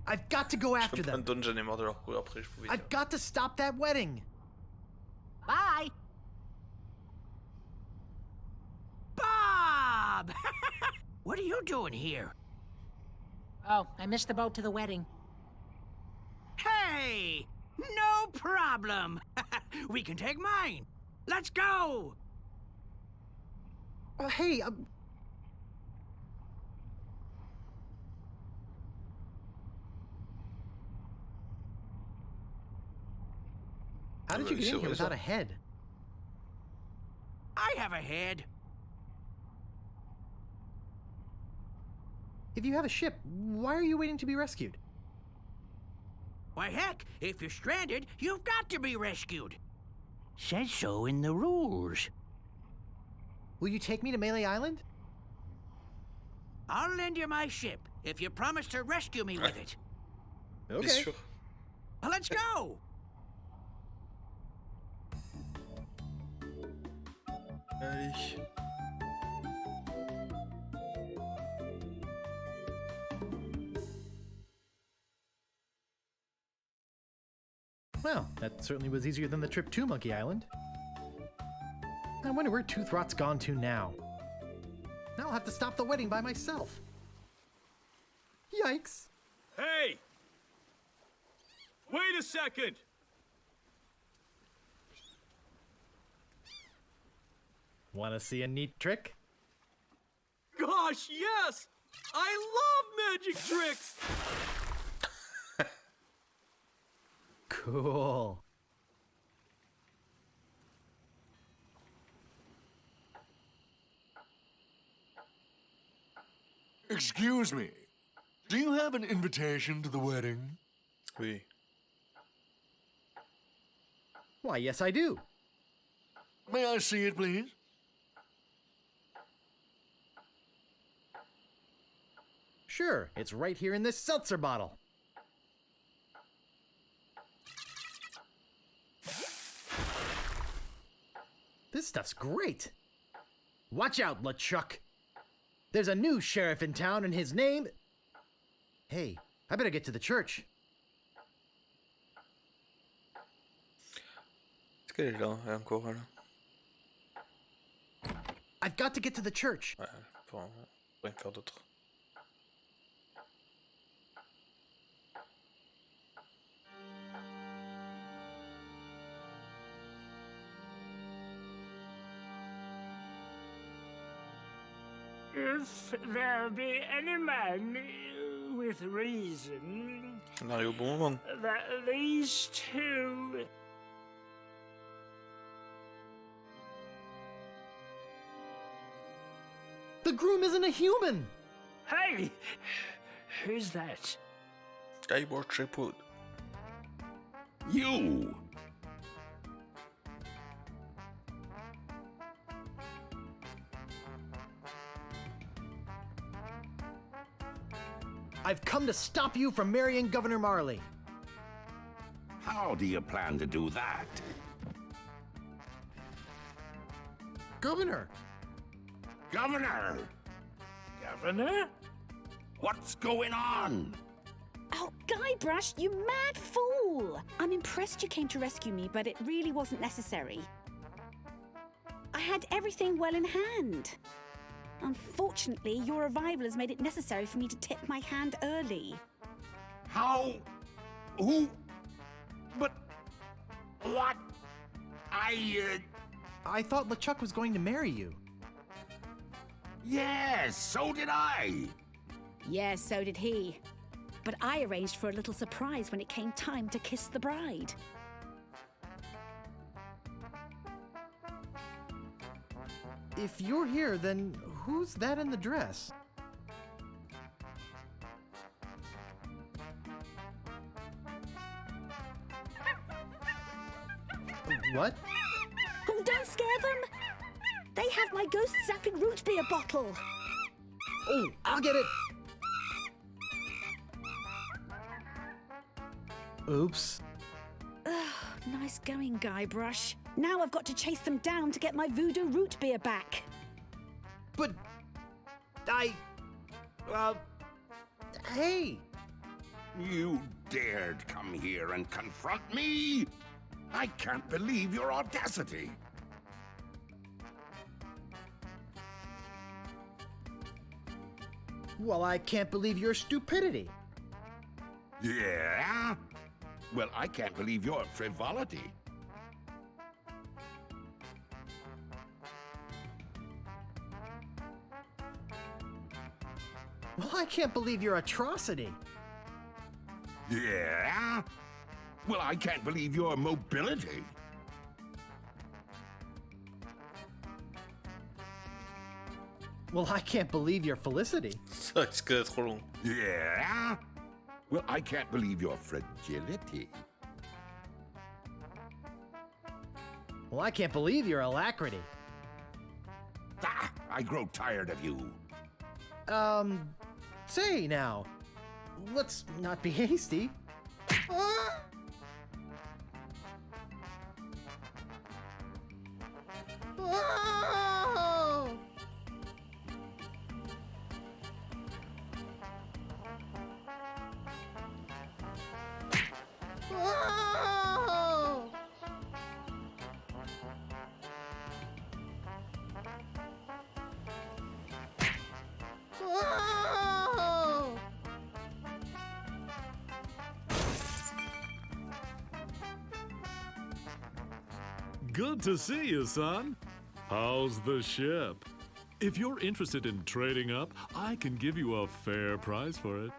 I've got to go after them. Anton, j'en ai marre de leur courir après, je pouvais dire. I've got to stop that wedding. Bye! Bob! What are you doing here? Oh, I missed the boat to the wedding. Hey! No problem! We can take mine! Let's go! Hey, how did you get in here without a head? I have a head. If you have a ship, why are you waiting to be rescued? Why, heck, if you're stranded, you've got to be rescued. Says so in the rules. Will you take me to Melee Island? I'll lend you my ship if you promise to rescue me with it. Bien sûr. Well, let's go! Allez. Well, that certainly was easier than the trip to Monkey Island. I wonder where Toothrot's gone to now. Now I'll have to stop the wedding by myself. Yikes! Hey! Wait a second! Want to see a neat trick? Gosh, yes! I love magic tricks! Cool. Excuse me. Do you have an invitation to the wedding? Oui. Why, yes, I do. May I see it, please? Sure, it's right here in this seltzer bottle. This stuff's great. Watch out, LeChuck. There's a new sheriff in town and his name... Hey, I better get to the church. Est-ce qu'elle est là? Elle est encore là? I've got to get to the church. Ouais, faut rien faire d'autre. If there be any man with reason, On arrive au bon moment. that these two... The groom isn't a human! Hey! Who's that? Guybrush Threepwood. You! I've come to stop you from marrying Governor Marley. How do you plan to do that? Governor! Governor! Governor? What's going on? Oh, Guybrush, you mad fool! I'm impressed you came to rescue me, but it really wasn't necessary. I had everything well in hand. Unfortunately, your arrival has made it necessary for me to tip my hand early. How? Who? But... what? I thought LeChuck was going to marry you. Yes, so did I. Yes, so did he. But I arranged for a little surprise when it came time to kiss the bride. If you're here, then who's that in the dress? What? Oh, don't scare them! They have my ghost-zapping root beer bottle! Oh, I'll get it! Oops. Ugh, nice going, Guybrush. Now I've got to chase them down to get my voodoo root beer back. But... Hey! You dared come here and confront me? I can't believe your audacity. Well, I can't believe your stupidity. Yeah? Well, I can't believe your frivolity. Well, I can't believe your atrocity. Yeah? Well, I can't believe your mobility. Well, I can't believe your felicity. Ça risque d'être trop long. Yeah? Well, I can't believe your fragility. Well, I can't believe your alacrity. Ah, I grow tired of you. Say now, let's not be hasty. Good to see you, son. How's the ship? If you're interested in trading up, I can give you a fair price for it.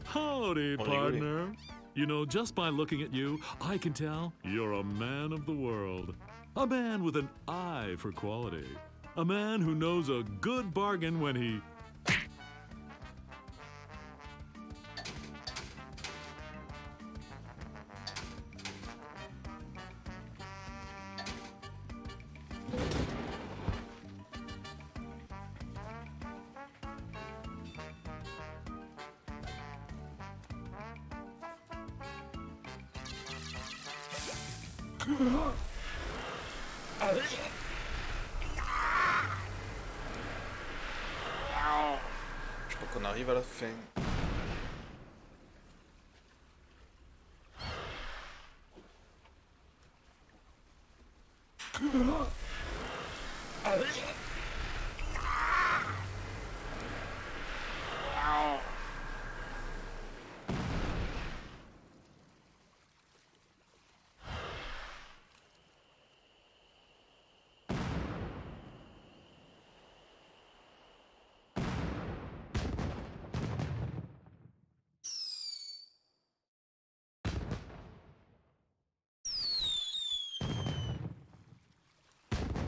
Howdy, partner. You know, just by looking at you, I can tell you're a man of the world. A man with an eye for quality. A man who knows a good bargain when he... Je crois qu'on arrive à la fin.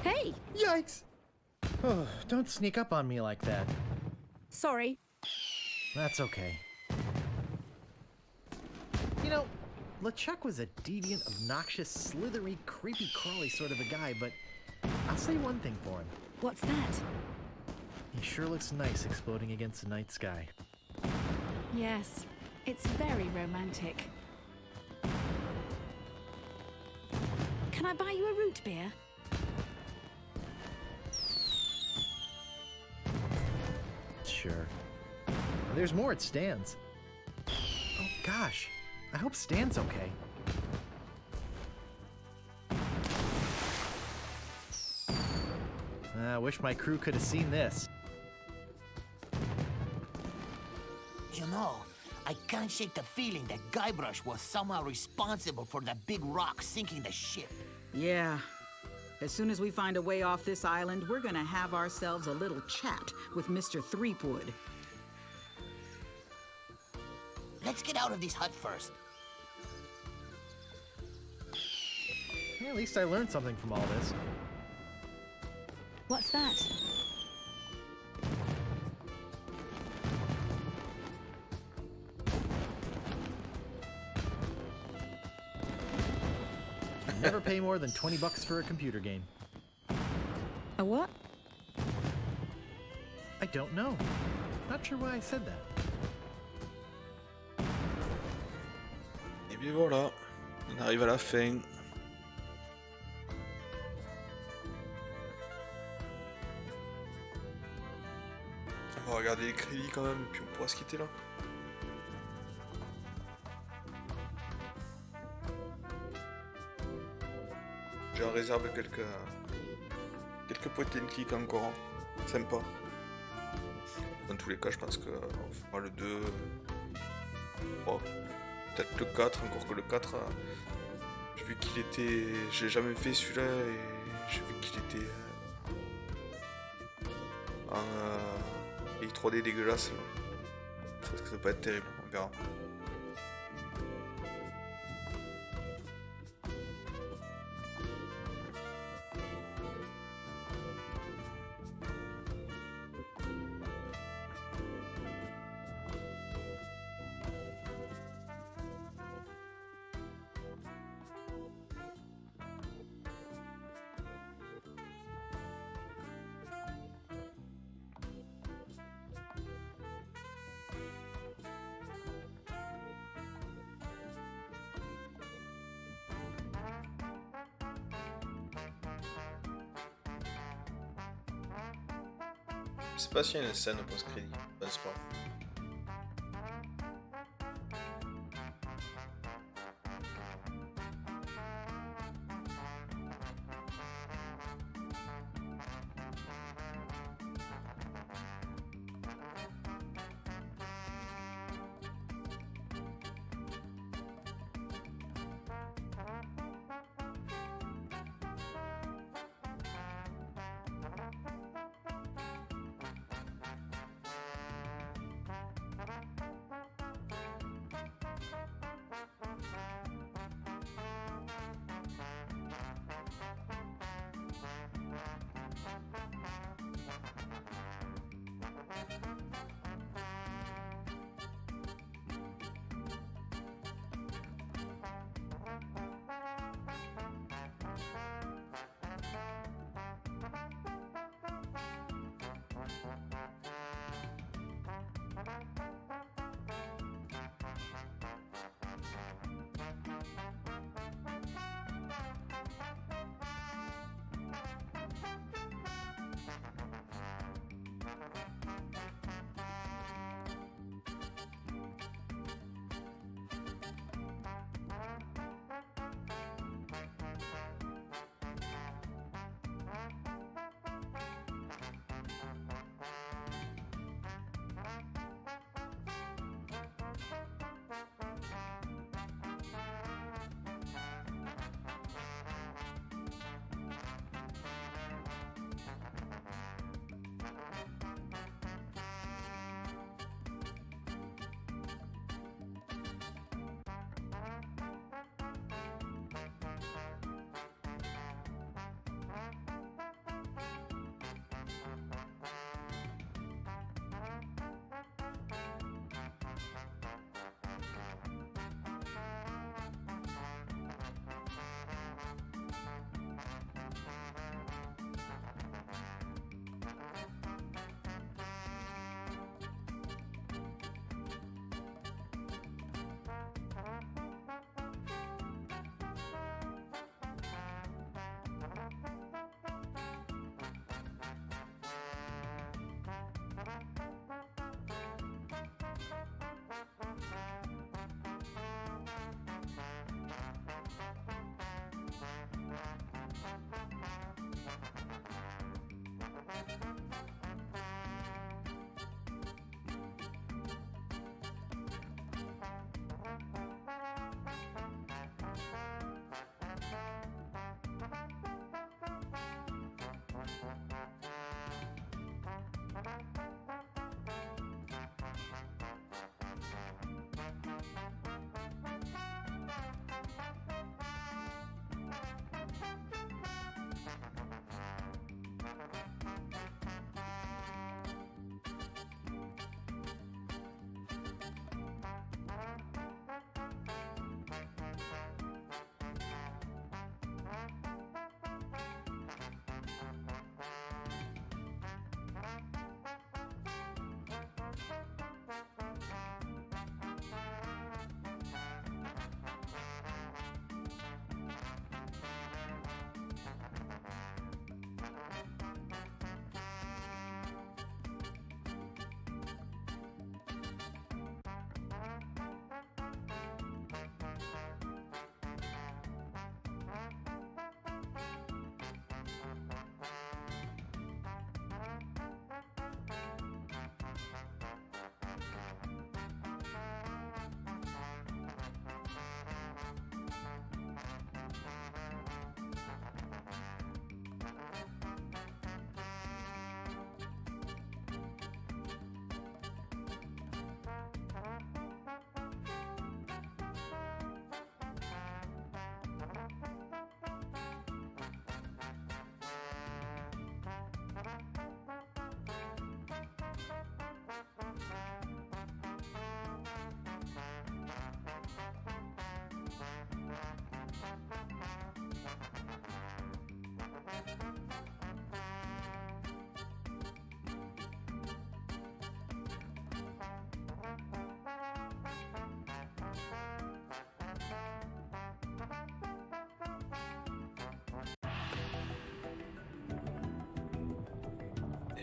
Hey! Yikes! Oh, don't sneak up on me like that. Sorry. That's okay. You know, LeChuck was a deviant, obnoxious, slithery, creepy crawly sort of a guy, but I'll say one thing for him. What's that? He sure looks nice exploding against the night sky. Yes, it's very romantic. Can I buy you a root beer? Sure. There's more at Stan's. Oh gosh, I hope Stan's okay. I wish my crew could have seen this. You know, I can't shake the feeling that Guybrush was somehow responsible for that big rock sinking the ship. Yeah. As soon as we find a way off this island, we're gonna have ourselves a little chat with Mr. Threepwood. Let's get out of this hut first. At least I learned something from all this. What's that? Never pay more than $20 for a computer game. A what? I don't know. Not sure why I said that. Et bien voilà, on arrive à la fin. On va regarder les crédits quand même, puis on pourra se quitter là. J'en réserve quelques point and click encore, sympa. Dans tous les cas, je pense qu'on fera le 2, peut-être le 4, encore que le 4, j'ai vu qu'il était... J'ai jamais fait celui-là et j'ai vu qu'il était en 3D dégueulasse. Là. Ça va pas être terrible, on verra. Je sais pas s'il y a une scène post-crédit, je pense pas.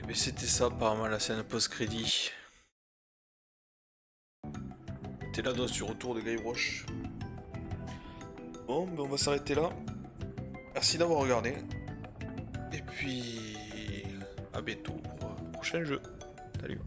Mais c'était ça apparemment la scène post-crédit. C'était là dans ce retour de Guybrush. Bon, ben on va s'arrêter là. Merci d'avoir regardé. Et puis à bientôt pour un prochain jeu. Salut.